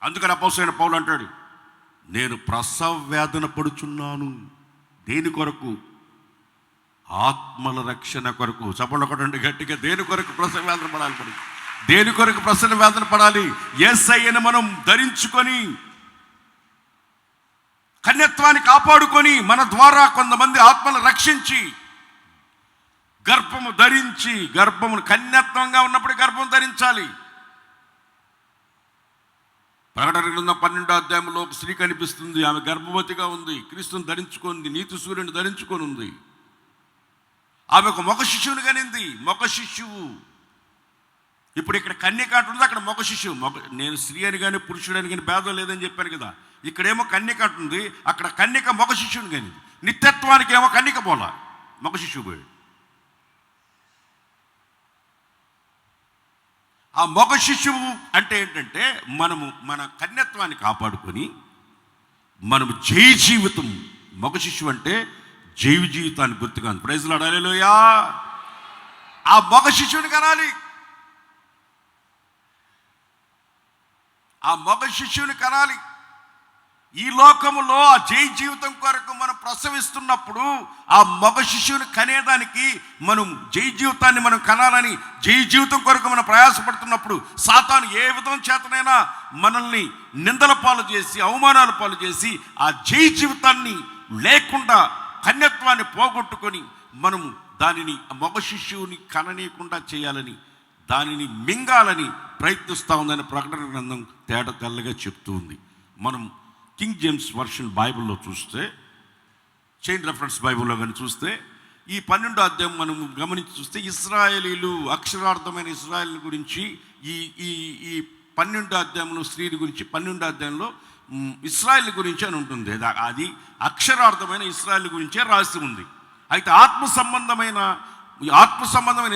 అందుకని అపోస్తలుడైన పౌలు అంటాడు, నేను ప్రసవ వేదన పడుచున్నాను. దేని కొరకు? ఆత్మల రక్షణ కొరకు. చప్పట్లు కొట్టండి గట్టిగా. దేని కొరకు ప్రసవ వేదన పడాలి? దేని కొరకు ప్రసవ వేదన పడాలి? యేసయ్యను మనం ధరించుకొని కన్యత్వాన్ని కాపాడుకొని మన ద్వారా కొంతమంది ఆత్మలు రక్షించి గర్భము ధరించి, గర్భమును కన్యత్వంగా ఉన్నప్పుడు గర్భం ధరించాలి. ప్రకటన గ్రంథం 12వ అధ్యాయంలో ఒక స్త్రీ కనిపిస్తుంది. ఆమె గర్భవతిగా ఉంది, క్రీస్తుని ధరించుకుంది, నీతి సూర్యుని ధరించుకొని ఉంది. ఆమె ఒక మగ శిశువుని కనింది. మగ శిశువు. ఇప్పుడు ఇక్కడ కన్యక అంటుంది, అక్కడ మగ శిశువు. నేను స్త్రీ అని కానీ పురుషుడు అని కానీ భేదం లేదని చెప్పాను కదా. ఇక్కడేమో కన్యక అంటుంది, అక్కడ కన్యక మగ శిశువుని కనింది. నిత్యత్వానికి ఏమో కన్యక పోలా, మగ శిశువు పోయాడు. ఆ మగ శిశువు అంటే ఏంటంటే మనము మన కన్యత్వాన్ని కాపాడుకొని మనము జయ జీవితం. మగ శిశువు అంటే జైవ జీవితాన్ని గుర్తుగా. ప్రైజ్ లార్డ్, హల్లెలూయా. ఆ మగ శిశువుని కనాలి. ఆ మగ శిశువుని కనాలి. ఈ లోకములో ఆ జై జీవితం కొరకు మనం ప్రసవిస్తున్నప్పుడు ఆ మగ శిశువుని కనేదానికి మనం జై జీవితాన్ని మనం కనాలని జై జీవితం కొరకు మనం ప్రయాసపడుతున్నప్పుడు సాతాను ఏ విధం చేతనైనా మనల్ని నిందల పాలు చేసి, అవమానాల పాలు చేసి ఆ జై జీవితాన్ని లేకుండా కన్యత్వాన్ని పోగొట్టుకొని మనము దానిని మగ శిశువుని కననీయకుండా చేయాలని, దానిని మింగాలని ప్రయత్నిస్తూ ఉందని ప్రకటన గ్రంథం తేట తెల్లగా చెప్తూ ఉంది. మనం కింగ్ జేమ్స్ వర్షన్ బైబిల్లో చూస్తే, చైన్ రెఫరెన్స్ బైబిల్లో కానీ చూస్తే, ఈ 12వ అధ్యాయం మనం గమనించి చూస్తే ఇశ్రాయేలీలు, అక్షరార్థమైన ఇశ్రాయేల్ గురించి ఈ ఈ ఈ 12వ అధ్యాయంలో స్త్రీల గురించి 12వ అధ్యాయంలో ఇశ్రాయేల్ గురించి అని ఉంటుంది. అది అక్షరార్థమైన ఇశ్రాయేల్ గురించే రాసి ఉంది. అయితే ఆత్మ సంబంధమైన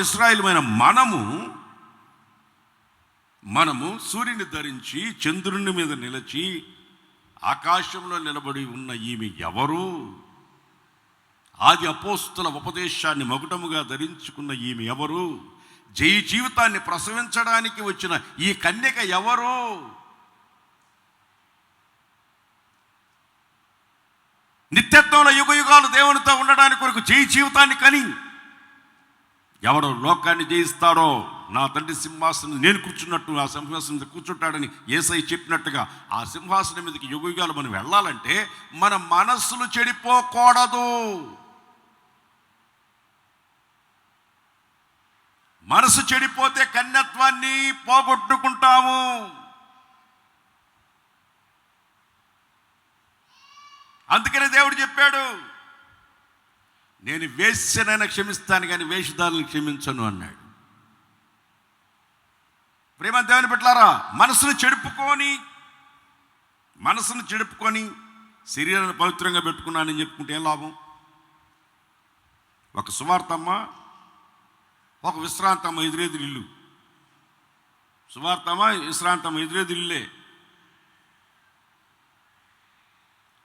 ఇశ్రాయేలమైన మనము సూర్యుని ధరించి చంద్రుని మీద నిలిచి ఆకాశంలో నిలబడి ఉన్న ఈమె ఎవరు? ఆది అపోస్తుల ఉపదేశాన్ని మకుటముగా ధరించుకున్న ఈమె ఎవరు? జయ జీవితాన్ని ప్రసవించడానికి వచ్చిన ఈ కన్యక ఎవరు? నిత్యత్వంలో యుగయుగాలు దేవునితో ఉండడానికి కొరకు జయ జీవితాన్ని కని ఎవడో లోకాన్ని జయిస్తాడో నా తండ్రి సింహాసనం నేను కూర్చున్నట్టు ఆ సింహాసనం మీద కూర్చుంటాడని యేసయ్య చెప్పినట్టుగా ఆ సింహాసనం మీదకి యుగయుగాలు మనం వెళ్ళాలంటే మన మనస్సులు చెడిపోకూడదు. మనసు చెడిపోతే కన్యత్వాన్ని పోగొట్టుకుంటాము. అందుకనే దేవుడు చెప్పాడు, నేను వేశ్యనైనా క్షమిస్తాను కానీ వేషధారులను క్షమించను అన్నాడు. ప్రేమ దేవుని బిడ్డలారా, మనసును చెడుపుకొని శరీరాన్ని పవిత్రంగా పెట్టుకున్నానని చెప్పుకుంటే ఏం లాభం? ఒక సువార్తమ్మ, ఒక విశ్రాంతమ్మ ఎదురెదురిల్లు. సువార్తమ్మ, విశ్రాంతమ్మ ఎదురెదురిల్లే.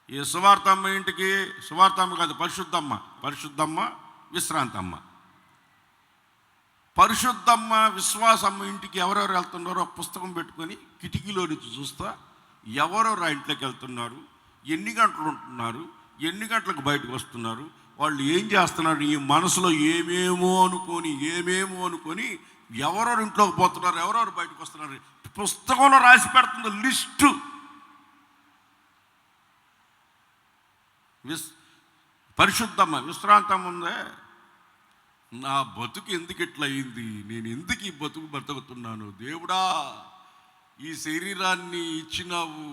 ఈ సువార్తమ్మ ఇంటికి, సువార్తమ్మ కాదు, పరిశుద్ధమ్మ విశ్రాంతమ్మ. పరిశుద్ధమ్మ విశ్వాసమ్మ ఇంటికి ఎవరెవరు వెళ్తున్నారో పుస్తకం పెట్టుకొని కిటికీలో నుంచి చూస్తా ఎవరెవరు ఆ ఇంట్లోకి వెళ్తున్నారు, ఎన్ని గంటలు ఉంటున్నారు, ఎన్ని గంటలకు బయటకు వస్తున్నారు, వాళ్ళు ఏం చేస్తున్నారు, ఈ మనసులో ఏమేమో అనుకొని ఎవరెవరు ఇంట్లోకి పోతున్నారు, ఎవరెవరు బయటకు వస్తున్నారు పుస్తకంలో రాసి పెడుతుంది లిస్టు. పరిశుద్ధమ్మ విశ్రాంతమ్మ ఉందే, నా బతుకు ఎందుకు ఇట్లా అయింది, నేను ఎందుకు ఈ బతుకుతున్నాను దేవుడా, ఈ శరీరాన్ని ఇచ్చినావు,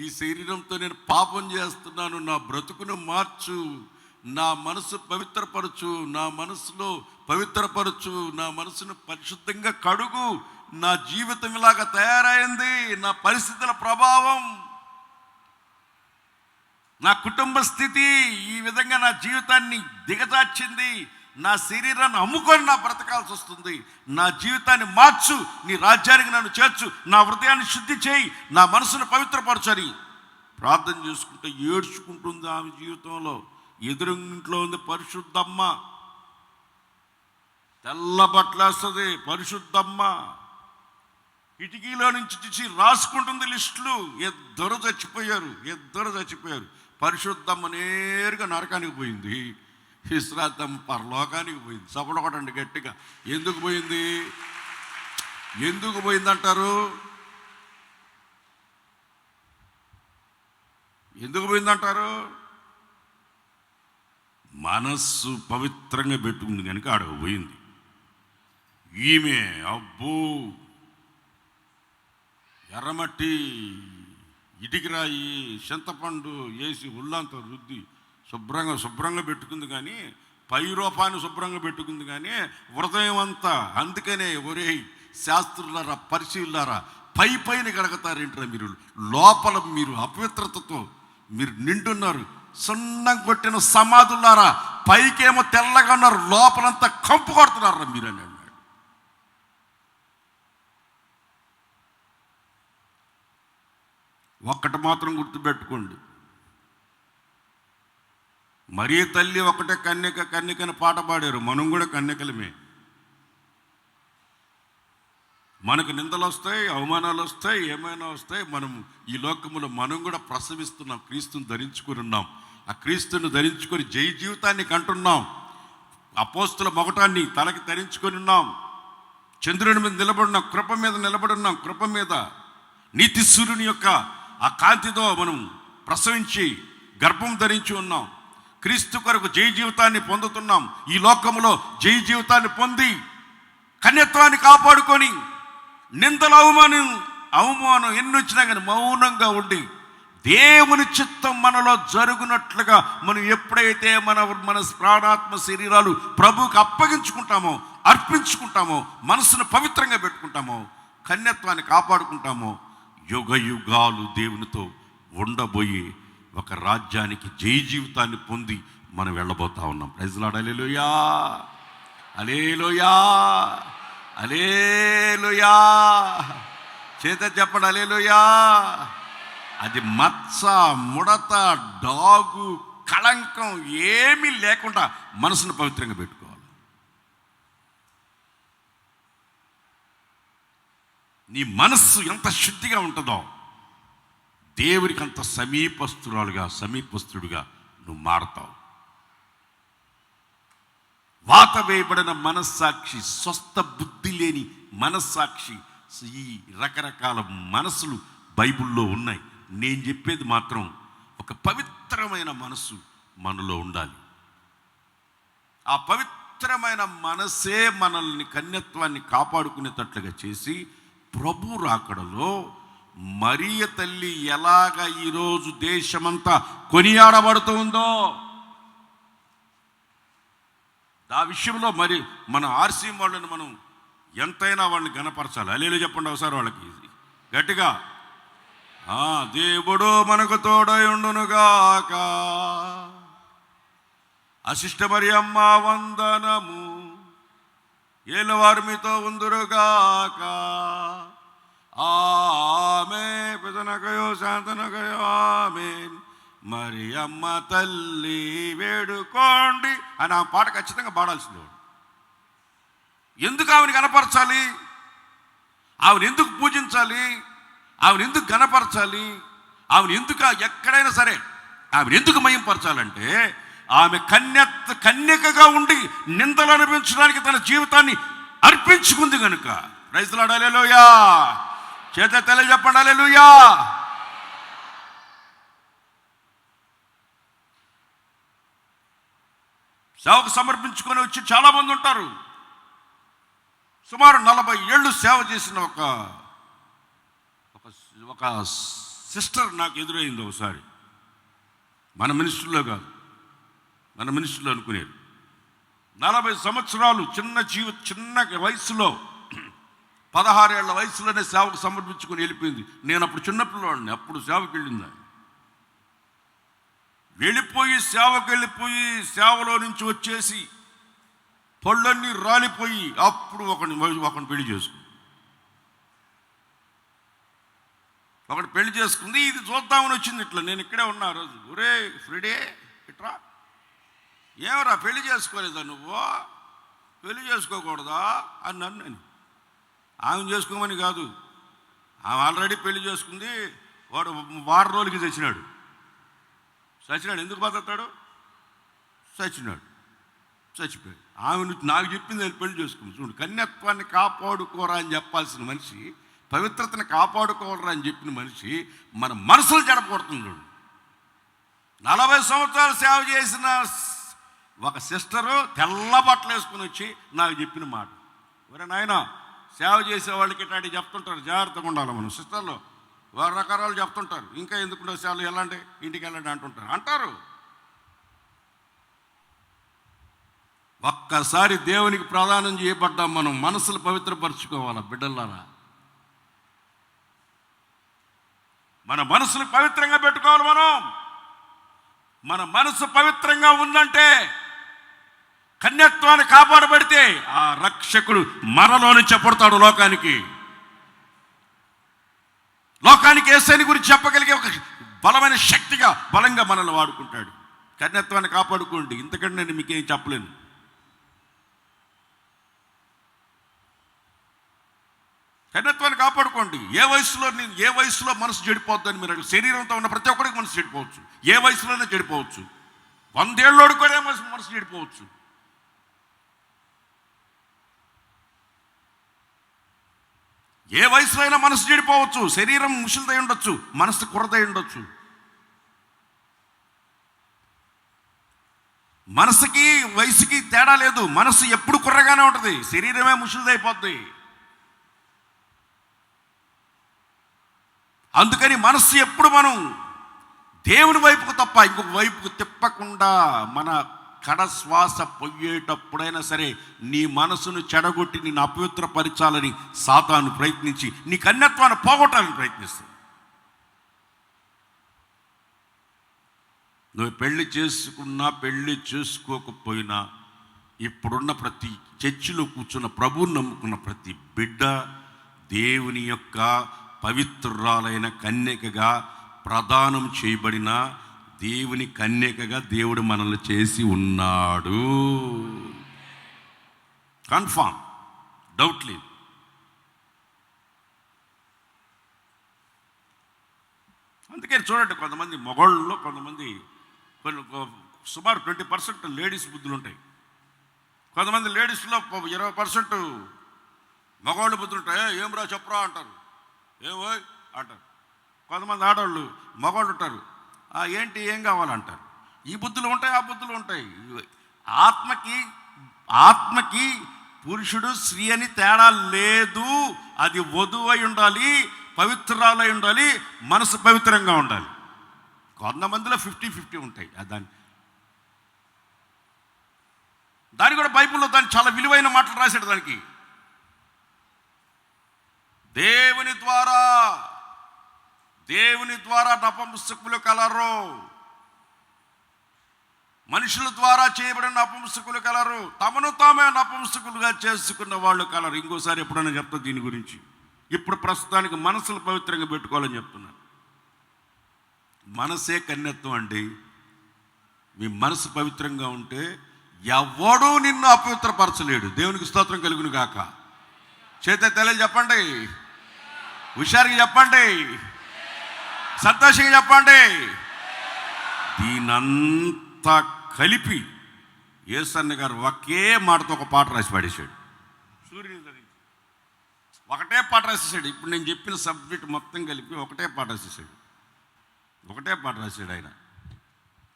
ఈ శరీరంతో నేను పాపం చేస్తున్నాను, నా బ్రతుకును మార్చు, నా మనసు పవిత్రపరచు, నా మనసులో పవిత్రపరచు, నా మనసును పరిశుద్ధంగా కడుగు, నా జీవితం ఇలాగా తయారైంది, నా పరిస్థితుల ప్రభావం, నా కుటుంబ స్థితి ఈ విధంగా నా జీవితాన్ని దిగజార్చింది, నా శరీరాన్ని అమ్ముకొని నా బ్రతకాల్సి వస్తుంది, నా జీవితాన్ని మార్చు, నీ రాజ్యానికి నన్ను చేర్చు, నా హృదయాన్ని శుద్ధి చేయి, నా మనసును పవిత్రపరచని ప్రార్థన చేసుకుంటూ ఏడ్చుకుంటుంది ఆమె జీవితంలో. ఎదురింట్లో ఉంది పరిశుద్ధమ్మ, తెల్ల బట్టలేస్తుంది పరిశుద్ధమ్మ. కిటికీలో నుంచి చూసి రాసుకుంటుంది లిస్టులు. ఇద్దరు చచ్చిపోయారు. పరిశుద్ధమ్మ నేరుగా నరకానికి పోయింది, విశ్రాంతమ్మ పరలోకానికి పోయింది. చప్పట్లు కొట్టండి గట్టిగా. ఎందుకు పోయిందంటారు? ఎందుకు పోయిందంటారు? మనస్సు పవిత్రంగా పెట్టుకుంది కనుక ఆడకు పోయింది. ఈమె అబ్బో ఎర్రమట్టి, ఇటికిరాయి, చింతపండు వేసి ఉల్లంతా రుద్ది శుభ్రంగా పెట్టుకుంది, కానీ పై రూపాన్ని శుభ్రంగా పెట్టుకుంది, కానీ హృదయం అంతా. అందుకనే ఒరే శాస్త్రులారా, పరిశీలారా, పైన గడగతారేంటారా మీరు? లోపల మీరు అపవిత్రతతో మీరు నిండున్నారు. సున్నం కొట్టిన సమాధులారా, పైకేమో తెల్లగా ఉన్నారు, లోపలంతా కంపు కొడుతున్నారా మీరు అని అన్నాడు. ఒక్కటి మాత్రం గుర్తుపెట్టుకోండి, మరియ తల్లి ఒకటే కన్యకని పాట పాడారు. మనం కూడా కన్యకలమే. మనకు నిందలు వస్తాయి, అవమానాలు వస్తాయి, ఏమైనా వస్తాయి. మనం ఈ లోకములో మనం కూడా ప్రసవిస్తున్నాం, క్రీస్తుని ధరించుకుని ఉన్నాం. ఆ క్రీస్తుని ధరించుకొని జై జీవితాన్ని కంటున్నాం. అపోస్తుల మొగటాన్ని తలకి ధరించుకొని ఉన్నాం. చంద్రుని మీద నిలబడినాం, కృప మీద నిలబడున్నాం. కృప మీద నీతి సూర్యుని యొక్క ఆ కాంతితో మనం ప్రసవించి గర్భం ధరించి ఉన్నాం. క్రీస్తు కొరకు జై జీవితాన్ని పొందుతున్నాం. ఈ లోకములో జై జీవితాన్ని పొంది కన్యత్వాన్ని కాపాడుకొని నిందల అవమానం ఎన్ని వచ్చినా కానీ మౌనంగా ఉండి దేవుని చిత్తం మనలో జరుగునట్లుగా మనం ఎప్పుడైతే మన ప్రాణాత్మ శరీరాలు ప్రభువుకి అప్పగించుకుంటామో, అర్పించుకుంటామో, మనసును పవిత్రంగా పెట్టుకుంటామో, కన్యత్వాన్ని కాపాడుకుంటామో, యుగ యుగాలు దేవునితో ఉండబోయి ఒక రాజ్యానికి జై జీవితాన్ని పొంది మనం వెళ్ళబోతా ఉన్నాం. Praise lord. Hallelujah, hallelujah, hallelujah. చేత చెప్పండి హల్లెలూయా. అది మచ్చ, ముడత, డాగు, కళంకం ఏమీ లేకుండా మనసును పవిత్రంగా పెట్టుకోవాలి. నీ మనస్సు ఎంత శుద్ధిగా ఉంటుందో దేవునికి అంత సమీపస్తుడుగా నువ్వు మారతావు. వాత వేయబడిన మనస్సాక్షి, స్వస్థ బుద్ధి లేని మనస్సాక్షి, ఈ రకరకాల మనసులు బైబిల్లో ఉన్నాయి. నేను చెప్పేది మాత్రం ఒక పవిత్రమైన మనసు మనలో ఉండాలి. ఆ పవిత్రమైన మనసే మనల్ని కన్యత్వాన్ని కాపాడుకునేటట్లుగా చేసి ప్రభు రాకడలో మరియ తల్లి ఎలాగ ఈరోజు దేశమంతా కొనియాడబడుతూ ఉందో ఆ విషయంలో మరి మన ఆర్సీ వాళ్ళని మనం ఎంతైనా వాళ్ళని గణపరచాలి. హల్లెలూయా చెప్పండి ఒకసారి వాళ్ళకి గట్టిగా. దేవుడు మనకు తోడై ఉండునుగాక. అశిష్ట మరియమ్మ వందనము, ఏలవారు మీతో ఉందురుగాక. ఆమె పెదనకయో శాంతనకయో ఆమెన్. మరి అమ్మ తల్లి వేడుకోండి అని ఆ పాట ఖచ్చితంగా పాడాల్సింది. ఎందుకు ఆమెను కనపరచాలి? ఆమెను ఎందుకు పూజించాలి? ఆమెను ఎందుకు గణపరచాలి? ఆమెను ఎందుకు ఎక్కడైనా సరే ఆమెను ఎందుకు మహింపరచాలంటే ఆమె కన్యకగా ఉండి నిందలు అనిపించడానికి తన జీవితాన్ని అర్పించుకుంది కనుక. Praise lord. హల్లెలూయా. చేత తెలియజెప్పండి హల్లెలూయా. సేవకు సమర్పించుకొని వచ్చి చాలామంది ఉంటారు. సుమారు 40 ఏళ్ళు సేవ చేసిన ఒక సిస్టర్ నాకు ఎదురైంది ఒకసారి. మన మినిస్ట్రీలో కాదు, మన మినిస్ట్రీలో అనుకునేది. 40 సంవత్సరాలు చిన్న వయసులో 16 ఏళ్ల వయసులోనే సేవకు సమర్పించుకొని వెళ్ళిపోయింది. నేను అప్పుడు చిన్నపిల్లవాడిని, అప్పుడు సేవకు వెళ్ళింది. వెళ్ళిపోయి సేవలో నుంచి వచ్చేసి పళ్ళన్నీ రాలిపోయి అప్పుడు ఒకని పెళ్లి చేసుకుంది. ఇది చూద్దామని వచ్చింది. ఇట్లా నేను ఇక్కడే ఉన్నా రోజు. ఒరే ఫ్రైడే ఇట్రా ఏమరా పెళ్లి చేసుకోలేదా నువ్వు, పెళ్లి చేసుకోకూడదా అని నన్ను. ఆమె చేసుకోమని కాదు, ఆమె ఆల్రెడీ పెళ్లి చేసుకుంది. వాడు వారం రోజులకి చచ్చినాడు. ఎందుకు బతుకుతాడు? చచ్చిపోయాడు. ఆమె నాకు చెప్పింది నేను పెళ్లి చేసుకుని. చూడు, కన్యత్వాన్ని కాపాడుకోరా అని చెప్పాల్సిన మనిషి, పవిత్రతని కాపాడుకోరా అని చెప్పిన మనిషి మన మనసులు జడపడుతుంది. చూడు, 40 సంవత్సరాలు సేవ చేసిన ఒక సిస్టరు తెల్ల బట్టలు వేసుకుని వచ్చి నాకు చెప్పిన మాట, ఒరే నాయన, సేవ చేసే వాళ్ళకి ఇట్లాంటివి చెప్తుంటారు, జాగ్రత్తగా ఉండాలి మనం. సిస్టర్లు వారు రకరాలు చెప్తుంటారు, ఇంకా ఎందుకుంటే సేవలు వెళ్ళండి, ఇంటికి వెళ్ళండి అంటారు. ఒక్కసారి దేవునికి ప్రదానం చేయబడ్డాం మనం, మనసులు పవిత్రపరచుకోవాలా బిడ్డలారా. మన మనసులు పవిత్రంగా పెట్టుకోవాలి. మన మనసు పవిత్రంగా ఉందంటే, కన్యత్వాన్ని కాపాడబడితే ఆ రక్షకుడు మనలో నుంచి పుడతాడు. లోకానికి యేసుని గురించి చెప్పగలిగే ఒక బలమైన శక్తిగా, బలంగా మనల్ని వాడుకుంటాడు. కన్యత్వాన్ని కాపాడుకోండి, ఇంతకంటే నేను మీకేం చెప్పలేను. కన్యత్వాన్ని కాపాడుకోండి. ఏ వయసులో మనసు చెడిపోద్దని మీరు, శరీరంతో ఉన్న ప్రతి ఒక్కరికి మనసు చెడిపోవచ్చు, ఏ వయసులోనే చెడిపోవచ్చు. 100 ఏళ్ళోడు కూడా మనసు చెడిపోవచ్చు. ఏ వయసులో అయినా మనసు చెడిపోవచ్చు. శరీరం ముసలిదై ఉండొచ్చు, మనసు కుర్రదై ఉండొచ్చు. మనసుకి వయసుకి తేడా లేదు. మనసు ఎప్పుడు కుర్రగానే ఉంటుంది, శరీరమే ముసలిదైపోద్ది. అందుకని మనస్సు ఎప్పుడు మనం దేవుని వైపుకు తప్ప ఇంకొక వైపుకు తిప్పకుండా, మన కడ శ్వాస పొయ్యేటప్పుడైనా సరే నీ మనసును చెడగొట్టి నిన్ను అపవిత్రపరచాలని సాతాను ప్రయత్నించి నీ కన్యత్వాన్ని పోగొట్టాలని ప్రయత్నిస్తుంది. నువ్వు పెళ్లి చేసుకున్నా పెళ్లి చేసుకోకపోయినా, ఇప్పుడున్న ప్రతి చర్చిలో కూర్చున్న ప్రభువుని నమ్ముకున్న ప్రతి బిడ్డ దేవుని యొక్క పవిత్రురాలైన కన్యకగా, ప్రదానం చేయబడిన దేవుని కన్యకగా దేవుడు మనల్ని చేసి ఉన్నాడు. కన్ఫామ్, డౌట్ లేదు. అందుకే చూడండి, కొంతమంది మగవాళ్ళలో సుమారు 20% లేడీస్ బుద్ధులు ఉంటాయి. కొంతమంది లేడీస్లో 20% మగవాళ్ళు బుద్ధులు ఉంటాయి. ఏం రా చెప్పరా అంటారు, ఏమో అంటారు. కొంతమంది ఆడవాళ్ళు మగవాళ్ళు ఉంటారు, ఏంటి ఏం కావాలంటారు. ఈ బుద్ధులు ఉంటాయి, ఆ బుద్ధులు ఉంటాయి. ఆత్మకి పురుషుడు స్త్రీ అని తేడా లేదు. అది వధువు అయి ఉండాలి, పవిత్రాలై ఉండాలి, మనసు పవిత్రంగా ఉండాలి. కొంతమందిలో 50-50 ఉంటాయి. దాని కూడా బైబిల్లో దాన్ని చాలా విలువైన మాటలు రాశాడు. దానికి దేవుని ద్వారా నపుంసకులు కలరు, మనుషుల ద్వారా చేయబడిన నపుంసకులు కలరు, తమను తామే నపుంసకులుగా చేసుకున్న వాళ్ళు కలరు. ఇంకోసారి ఎప్పుడైనా చెప్తా దీని గురించి. ఇప్పుడు ప్రస్తుతానికి మనసులు పవిత్రంగా పెట్టుకోవాలని చెప్తున్నాను. మనసే కన్యత్వం అండి. మీ మనసు పవిత్రంగా ఉంటే ఎవడూ నిన్ను అపవిత్రపరచలేడు. దేవునికి స్తోత్రం కలుగును గాక. చేత తెలియదు చెప్పండి, హుషారుగా చెప్పండి, సంతోషంగా చెప్పండి. దీనంతా కలిపి యేసన్న గారు ఒకే మాటతో ఒక పాట రాసి పాడేశాడు. సూర్యుని ఒకటే పాట రాసేసాడు. ఇప్పుడు నేను చెప్పిన సబ్జెక్ట్ మొత్తం కలిపి ఒకటే పాట రాసేసాడు. ఆయన.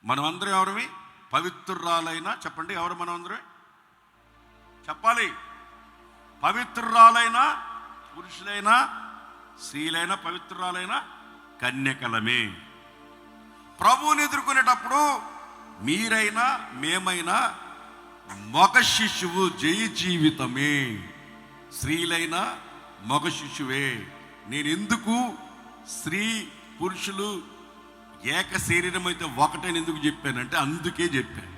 మనమందరం ఎవరివి? పవిత్రురాలైన, చెప్పండి ఎవరు మనం అందరం? చెప్పాలి. పవిత్రురాలైన పురుషులైనా స్త్రీలైనా పవిత్రురాలైన కన్యకలమే. ప్రభువుని ఎదుర్కొనేటప్పుడు మీరైనా మేమైనా మగ శిశువు జయ జీవితమే. స్త్రీలైనా మగ శిశువే. నేను ఎందుకు స్త్రీ పురుషులు ఏక శరీరం అయితే ఒకటని ఎందుకు చెప్పానంటే అందుకే చెప్పాను.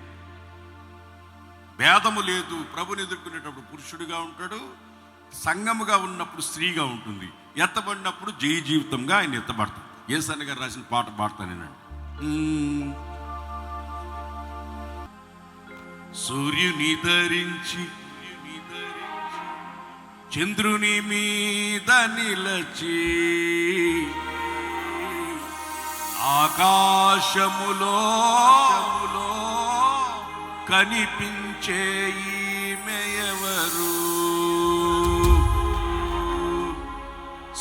భేదము లేదు. ప్రభుని ఎదుర్కొనేటప్పుడు పురుషుడిగా ఉంటాడు, సంఘముగా ఉన్నప్పుడు స్త్రీగా ఉంటుంది, ఎత్తబడినప్పుడు జయ జీవితంగా ఆయన ఎత్తబడతాడు. యేసన్న గారు రాసిన పాట పాడతానేనండి. సూర్యుని ధరించి చంద్రుని మీద నిలచి ఆకాశములో కనిపించే ఈమె ఎవరు?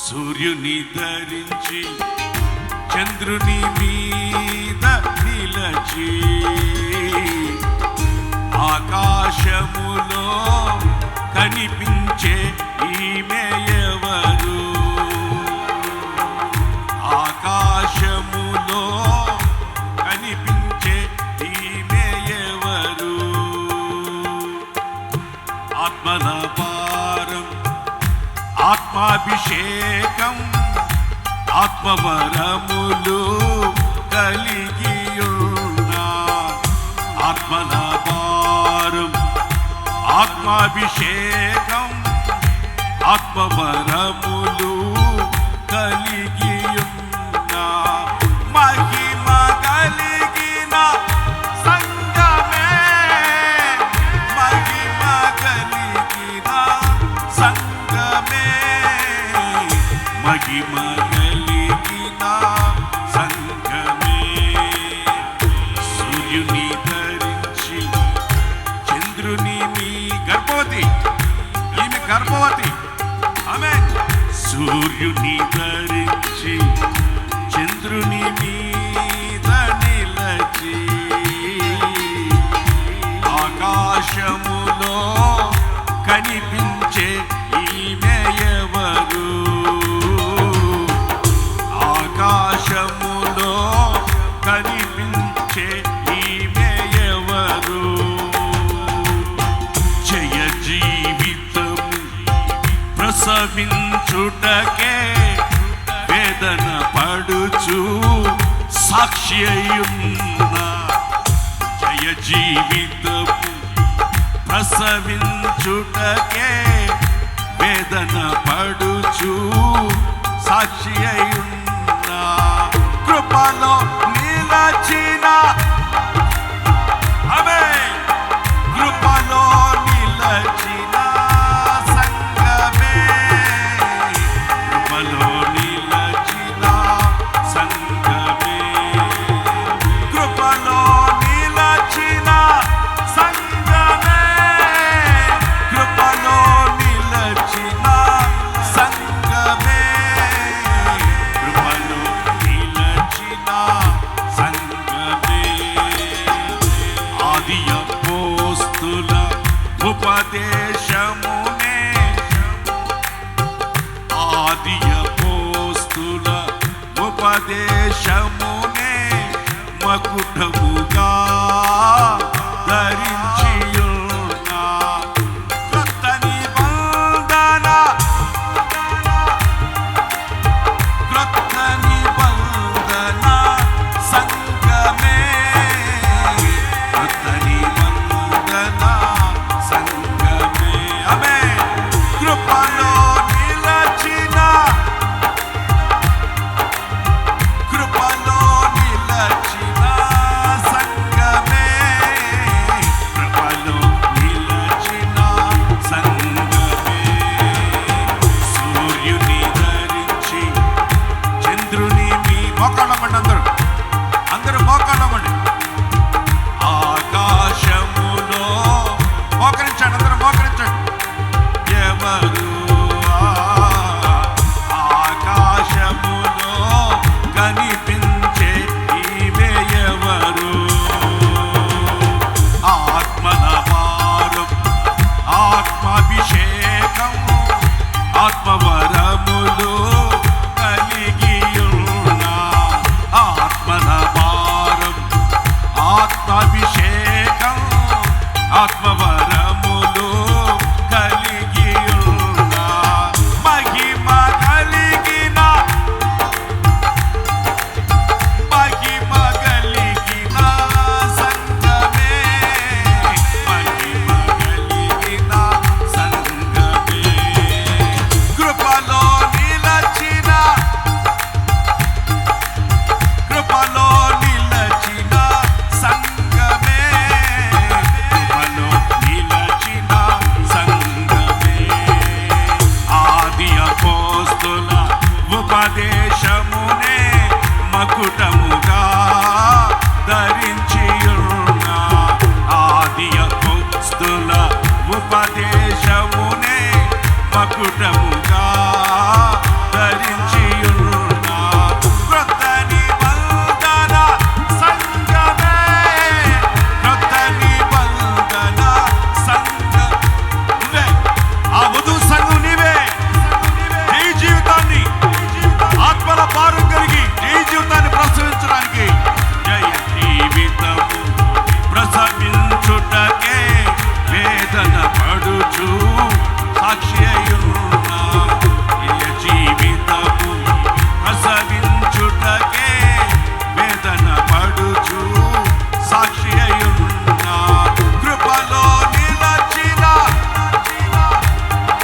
సూర్యుని ధరించి చంద్రుని మీద నిలచి ఆకాశములో కనిపించే ఈమె ఎవరు? ఆకాశములో కనిపించే ఈమె ఎవరు? ఆత్మల భారం, ఆత్మాభిషేకం, ఆత్మవరములు కలిగి ఉన్నా. ఆత్మల భారం, ఆత్మాభిషేకం, ఆత్మవరములు కలిగి ఉన్నా. మహిమ కలిగిన సంఘమే, మహిమ కలిగిన సంఘమే, మహిమ కలిగిన సంఘమే. సూర్యుని ధరించి చంద్రుని మీ గర్భవతి, ఈమె గర్భవతి. ఆమేన్. సూర్యుని ధరించి చంద్రుని మీద నిలచి ఆకాశములో కనిపించే ఈమె ఎవరు? ఆకాశములో కనిపించే ఈమె ఎవరు? జయ జీవితము ప్రసవించుటకే వేదన పడుచు సాక్షి అయ్యున్నా. జయ జీవితము ప్రసవించుటకే వేదన పడుచు సాక్షి అయ్యున్నా. కృపలో నిలచిన, ఆమేన్, కృపలో నిలచిన సంఘమే, కృపలో నిలచిన సంఘమే, కృపలో నిలచిన సంఘమే, కృపలో నిలచిన సంఘమే, కృపలో నిలచిన సంఘమే. ఆది అపోస్తుల ఉపదేశమునే, ఆది అపోస్తుల ఉపదేశమునే మకుటముగా ధరించి ఉన్నా. క్రొత్త నిబంధన, క్రొత్త నిబంధన సంఘమే, క్రొత్త నిబంధన సంఘమే. ఆమేన్. కృపలో నిలచిన, కృపలో నిలచిన సంఘమే, కృపలో నిలచిన సంఘమే. సూర్యుని ధరించి చంద్రుని మీ మోకాళ్ళమండి, అందరూ మోకాళ్ళమండి. ఆకాశములో మోకరించండి, అందరూ మోకరించండి. ఎవరు? ఆకాశములో కనిపించే ఈమె ఎవరు? ఆత్మల భారం, ఆత్మాభిషేకం, ఆత్మవరములు కలిగి ఉన్నా. ఆత్మల భారం, ఆత్మాభిషేకం, ఆత్మవరములు కలిగి ఉన్నా. మహిమ కలిగిన, మహిమ కలిగిన సంఘమే, మహిమ కలిగిన సంఘమే, కృపలో నిలచిన, కృపలో నిలచిన సంఘమే, కృపలో మకుటముగా ధరించి ఉన్న క్రొత్త నిబంధన సంఘమే, క్రొత్త నిబంధన సంఘమే. ఆ వధువు సంఘం నీవే. నీ జీవితాన్ని ఆత్మల భారం కలిగి నీ జీవితాన్ని ప్రసవించడానికి జయ జీవితము ప్రసవించుటకే వేదన పడుచు సాక్షి అయ్యున్నా. జయ జీవితము ప్రసవించుటకే వేదన పడుచు సాక్షి అయ్యున్నా. కృపలో నిలచిన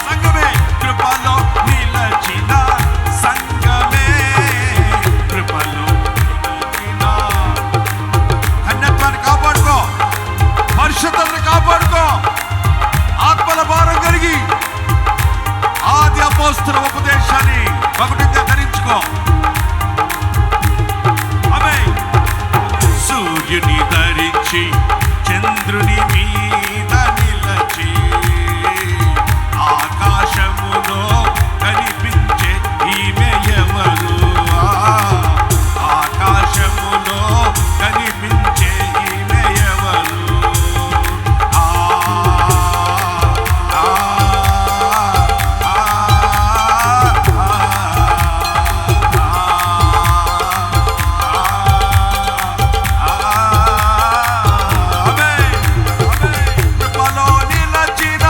సంఘమే, కృపలో నిలచిన సంఘమే, కృపలో నిలచిన. కన్యత్వాన్ని కాపాడుకో, పరిశుద్ధతను కాపాడుకో, ఆత్మల భారం కలిగి ఆది అపోస్తల ఉపదేశాన్ని పగుటిగా ధరించుకో. ఆమేన్. సూర్యుని ధరించి చంద్రుని మీద నిలచి ఆకాశములో కనిపించే ఈమె ఎవరు? ఆకాశములో కనిపించే ఈమె ఎవరు? ఆ ఆ కృపలో నిలచిన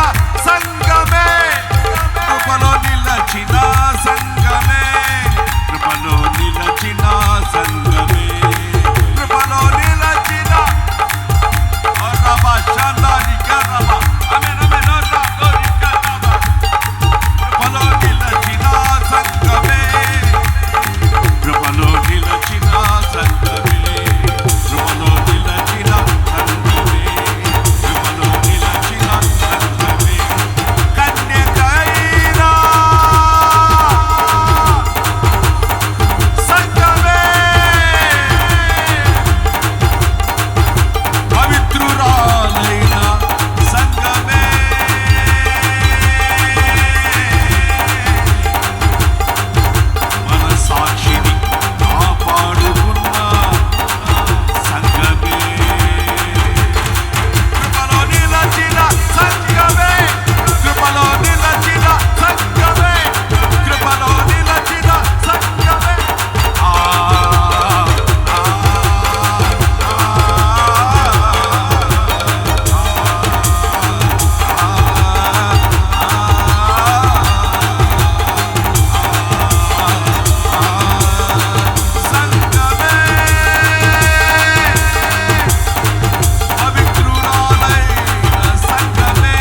సంఘమే, కృపలో నిలచిన సంఘమే, కృపలో నిలచిన సంఘమే, కృపలో నిలచిన కృపలో నిలచిన సంఘమే, కృపలో నిలచిన సంఘమే, కృపలో నిలచిన సంఘమే, కృపలో నిలచిన సంఘమే. కన్యకైనా సంఘమే, పవిత్రురాలైన సంఘమే, మన సాక్షిని కాపాడుకున్న సంఘమే, కృపలో నిలచిన సంఘమే, కృపలో నిలచిన సంఘమే, కృపలో నిలచిన సంఘమే. ఆ సంఘమే, పవిత్రురాలైన సంఘమే,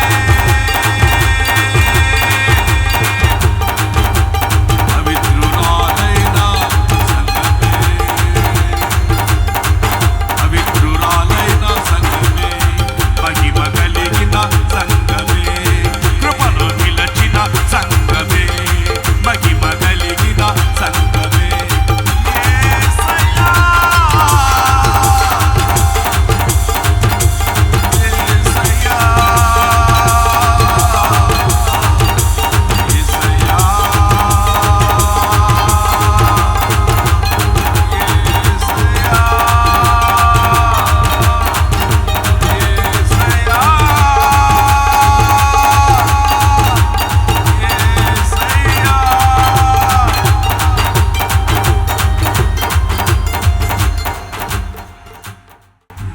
పవిత్రురాలైన సంఘమే, పవిత్రురాలైన సంఘమే, మహిమ కలిగిన సంఘమే, కృపలో నిలచిన సంఘమే, మహిమ కలిగిన సంఘమే. యేసయ్యా, యేసయ్యా, యేసయ్యా,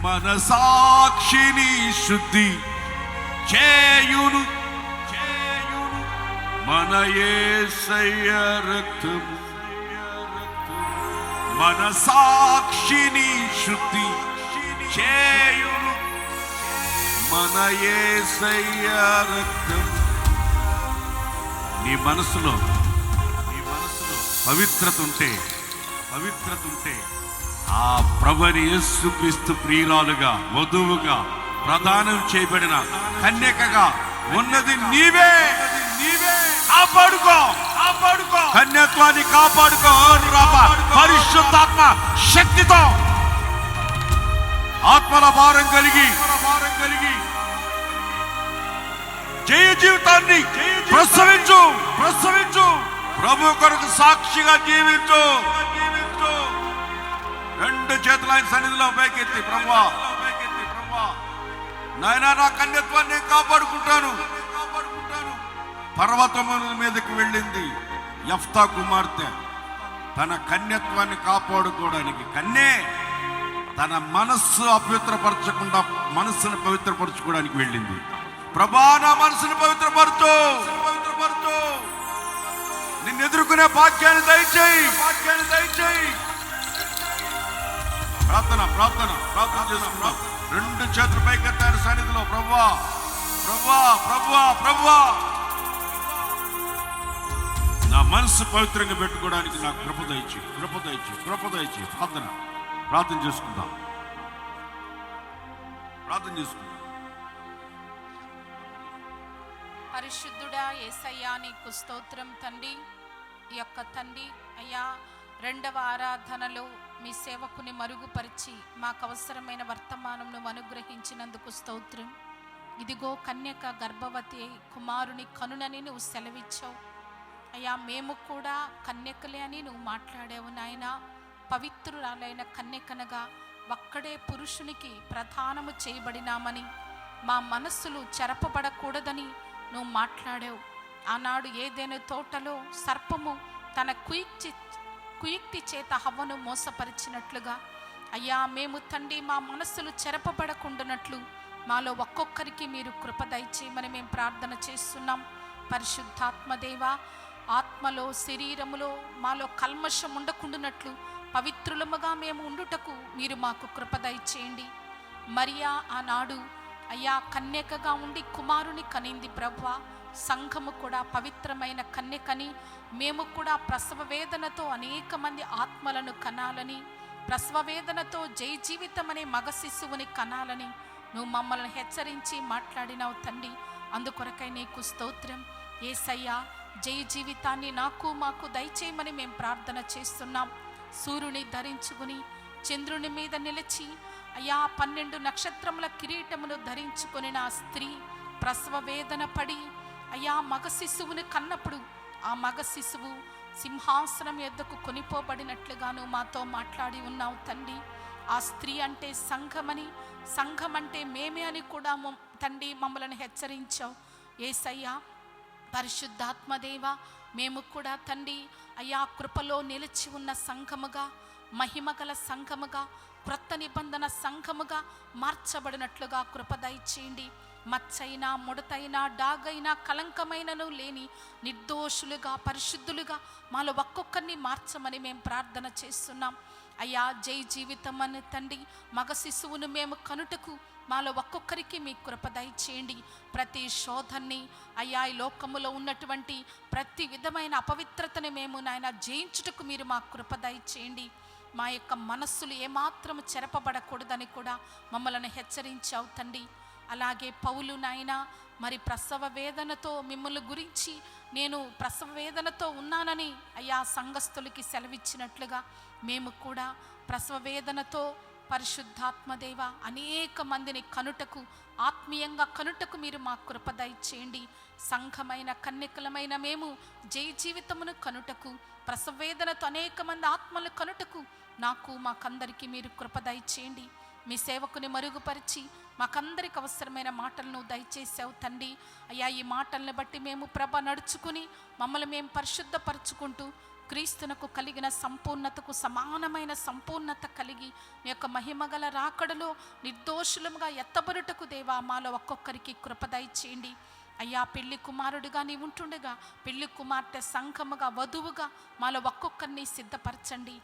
మన సాక్షిని శుద్ధి చేయును మన యేసయ్య రక్తము, మన సాక్షిని శుద్ధి చేయును మన యేసయ్య రక్తము. నీ మనసులో పవిత్రత ఉంటే ఆ ప్రభుని యేసుక్రీస్తు ప్రియురాలుగా వధువుగా ప్రదానం చేయబడిన కన్యకగా ఉన్నది నీవే. కాపాడుకో, కన్యత్వాన్ని కాపాడుకో. పరిశుద్ధాత్మ శక్తితో ఆత్మల భారం కలిగి జయ జీవితాన్ని ప్రసవించు ప్రసవించు. ప్రభు కొరకు సాక్షిగా జీవించు. రెండు చేతులు ఆయన సన్నిధిలో పైకెత్తి, ప్రభువా నాయనా నా కన్యత్వాన్ని నేను కాపాడుకుంటాను. పర్వతముల మీదకి వెళ్ళింది యెఫ్తా కుమార్తె తన కన్యత్వాన్ని కాపాడుకోవడానికి. కన్నే తన మనస్సు అపవిత్రపరచకుండా మనస్సును పవిత్రపరచుకోవడానికి వెళ్ళింది. ప్రభా నా మనసును పవిత్రపరచు, నిన్ను ఎదుర్కొనే భాగ్యాన్ని దయచేయి. ప్రార్థన ప్రార్థన ప్రార్థన చేసుకుందాం. రెండు చేతుల పైకెత్తారు సన్నిధిలో. ప్రభువా ప్రభువా ప్రభువా ప్రభువా నా మనసు పవిత్రంగా పెట్టుకోవడానికి నాకు కృప దయచేయి. ప్రార్థన చేసుకుందాం. పరిశుద్ధుడా యేసయ్యా నీకు స్తోత్రం తండ్రి. ఈ యొక్క తండ్రి అయ్యా రెండవ ఆరాధనలో మీ సేవకుని మరుగుపరిచి మాకు అవసరమైన వర్తమానంను అనుగ్రహించినందుకు స్తోత్రం. ఇదిగో కన్యక గర్భవతి కుమారుని కనునని నువ్వు సెలవిచ్చావు అయ్యా. మేము కూడా కన్యకలే అని నువ్వు మాట్లాడావు నాయన. పవిత్రురాలైన కన్యకనగా ఒక్కడే పురుషునికి ప్రధానము చేయబడినామని, మా మనస్సులు చెరపబడకూడదని నువ్వు మాట్లాడావు. ఆనాడు ఏదైనా తోటలో సర్పము తన కుయుక్తి చేత హవ్వను మోసపరిచినట్లుగా అయ్యా మేము తండ్రి మా మనస్సులు చెరపబడకుండానట్లు మాలో ఒక్కొక్కరికి మీరు కృప దయచేయమని మేము ప్రార్థన చేస్తున్నాం. పరిశుద్ధాత్మదేవా, ఆత్మలో శరీరములో మాలో కల్మషం ఉండకుండానట్లు పవిత్రులముగా మేము ఉండుటకు మీరు మాకు కృప దయచేయండి. మరియా ఆనాడు అయ్యా కన్యకగా ఉండి కుమారుని కనింది ప్రభువా. సంఘము కూడా పవిత్రమైన కన్యకని, మేము కూడా ప్రసవ వేదనతో అనేక మంది ఆత్మలను కనాలని, ప్రసవ వేదనతో జై జీవితం అనే మగ శిశువుని కనాలని నువ్వు మమ్మల్ని హెచ్చరించి మాట్లాడినావు తండ్రి. అందుకొరకై నీకు స్తోత్రం యేసయ్యా. జై జీవితాన్ని నాకు మాకు దయచేయమని మేము ప్రార్థన చేస్తున్నాం. సూర్యుని ధరించుకుని చంద్రుని మీద నిలిచి అయ్యా 12 నక్షత్రముల కిరీటమును ధరించుకొని నా స్త్రీ ప్రసవ వేదన పడి అయ్యా మగ శిశువుని కన్నప్పుడు ఆ మగ శిశువు సింహాసనం ఎద్దకు కొనిపోబడినట్లుగాను మాతో మాట్లాడి ఉన్నావు తండ్రి. ఆ స్త్రీ అంటే సంఘమని, సంఘం అంటే మేమే అని కూడా తండ్రి మమ్మల్ని హెచ్చరించావు యేసయ్యా. పరిశుద్ధాత్మదేవ, మేము కూడా తండ్రి అయ్యా కృపలో నిలిచి ఉన్న సంఘముగా, మహిమగల సంఘముగా, క్రొత్త నిబంధన సంఘముగా మార్చబడినట్లుగా కృప దయచేయండి. మచ్చైనా ముడతైనా డాగైనా కలంకమైనను లేని నిర్దోషులుగా పరిశుద్ధులుగా మాలో ఒక్కొక్కరిని మార్చమని మేము ప్రార్థన చేస్తున్నాం అయ్యా. జై జీవితం అని తండ్రి మగ శిశువును మేము కనుటకు మాలో ఒక్కొక్కరికి మీ కృప దయచేయండి. ప్రతి శోధన్ని అయ్యా ఈ లోకములో ఉన్నటువంటి ప్రతి విధమైన అపవిత్రతని మేము నాయన జయించుటకు మీరు మా కృప దయచేయండి. మా యొక్క మనస్సులు ఏమాత్రము చెరపబడకూడదని కూడా మమ్మల్ని హెచ్చరించావు తండ్రి. అలాగే పౌలు నాయన మరి ప్రసవ వేదనతో మిమ్మల్ని గురించి నేను ప్రసవ వేదనతో ఉన్నానని అయ్యా సంఘస్థులకి సెలవిచ్చినట్లుగా మేము కూడా ప్రసవ వేదనతో పరిశుద్ధాత్మదేవ అనేక మందిని కనుటకు, ఆత్మీయంగా కనుటకు మీరు మా కృప దయచేయండి. సంఘమైన కన్యకలమైన మేము జై జీవితమును కనుటకు, ప్రసవ వేదనతో అనేక మంది ఆత్మలు కనుటకు నాకు మాకందరికీ మీరు కృప దయచేయండి. మీ సేవకుని మరుగుపరిచి మాకందరికి అవసరమైన మాటలను దయచేసావు తండ్రి అయ్యా. ఈ మాటలను బట్టి మేము ప్రభ నడుచుకుని మమ్మల్ని మేము పరిశుద్ధపరచుకుంటూ క్రీస్తునకు కలిగిన సంపూర్ణతకు సమానమైన సంపూర్ణత కలిగి మీ యొక్క మహిమగల రాకడలో నిర్దోషులముగా ఎత్తబడుటకు దేవా మాలో ఒక్కొక్కరికి కృప దయచేయండి అయ్యా. పెళ్లి కుమారుడిగా నీ ఉంటుండగా పెళ్లి కుమార్తె సంఘముగా వధువుగా మాలో ఒక్కొక్కరిని సిద్ధపరచండి.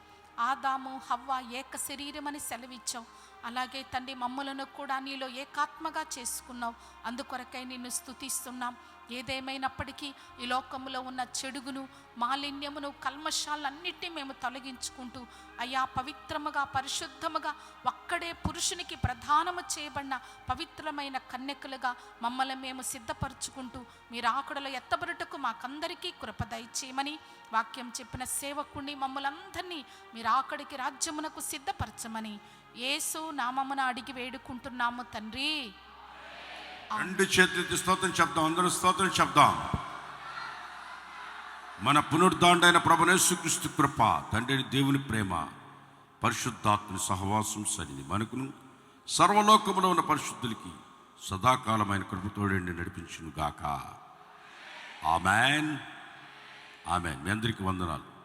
ఆదాము హవ్వ ఏక శరీరమని సెలవిచ్చావు. అలాగే తండ్రి మమ్మలను కూడా నీలో ఏకాత్మగా చేసుకున్నావు. అందుకొరకై నిన్ను స్తుతిస్తున్నాం. ఏదేమైనప్పటికీ ఈ లోకములో ఉన్న చెడుగును, మాలిన్యమును, కల్మషాలన్నిటినీ మేము తొలగించుకుంటూ అయ్యా పవిత్రముగా పరిశుద్ధముగా ఒక్కడే పురుషునికి ప్రధానము చేయబడిన పవిత్రమైన కన్యకలుగా మమ్మల్ని మేము సిద్ధపరచుకుంటూ మీరు ఆకుడలో ఎత్తబడుటకు మాకందరికీ కృప దయచేయమని వాక్యం చెప్పిన సేవకుని మమ్మల్ందరినీ మీరు ఆకడికి రాజ్యమునకు సిద్ధపరచమని యేసు నామమున అడిగి వేడుకుంటున్నాము తండ్రి. రెండు చేతులెత్తి స్తోత్రం చెప్దాం. అందరూ స్తోత్రం చెప్దాం. మన పునరుద్ధాండైన ప్రభువైన యేసుక్రీస్తు కృప, తండ్రి దేవుని ప్రేమ, పరిశుద్ధాత్మ సహవాసం సరిని మనకును సర్వలోకములో ఉన్న పరిశుద్ధులకి సదాకాలమైన కృపతోడండి నడిపించును గాక. ఆమెన్. ఆమెన్. మీ అందరికీ వందనాలు.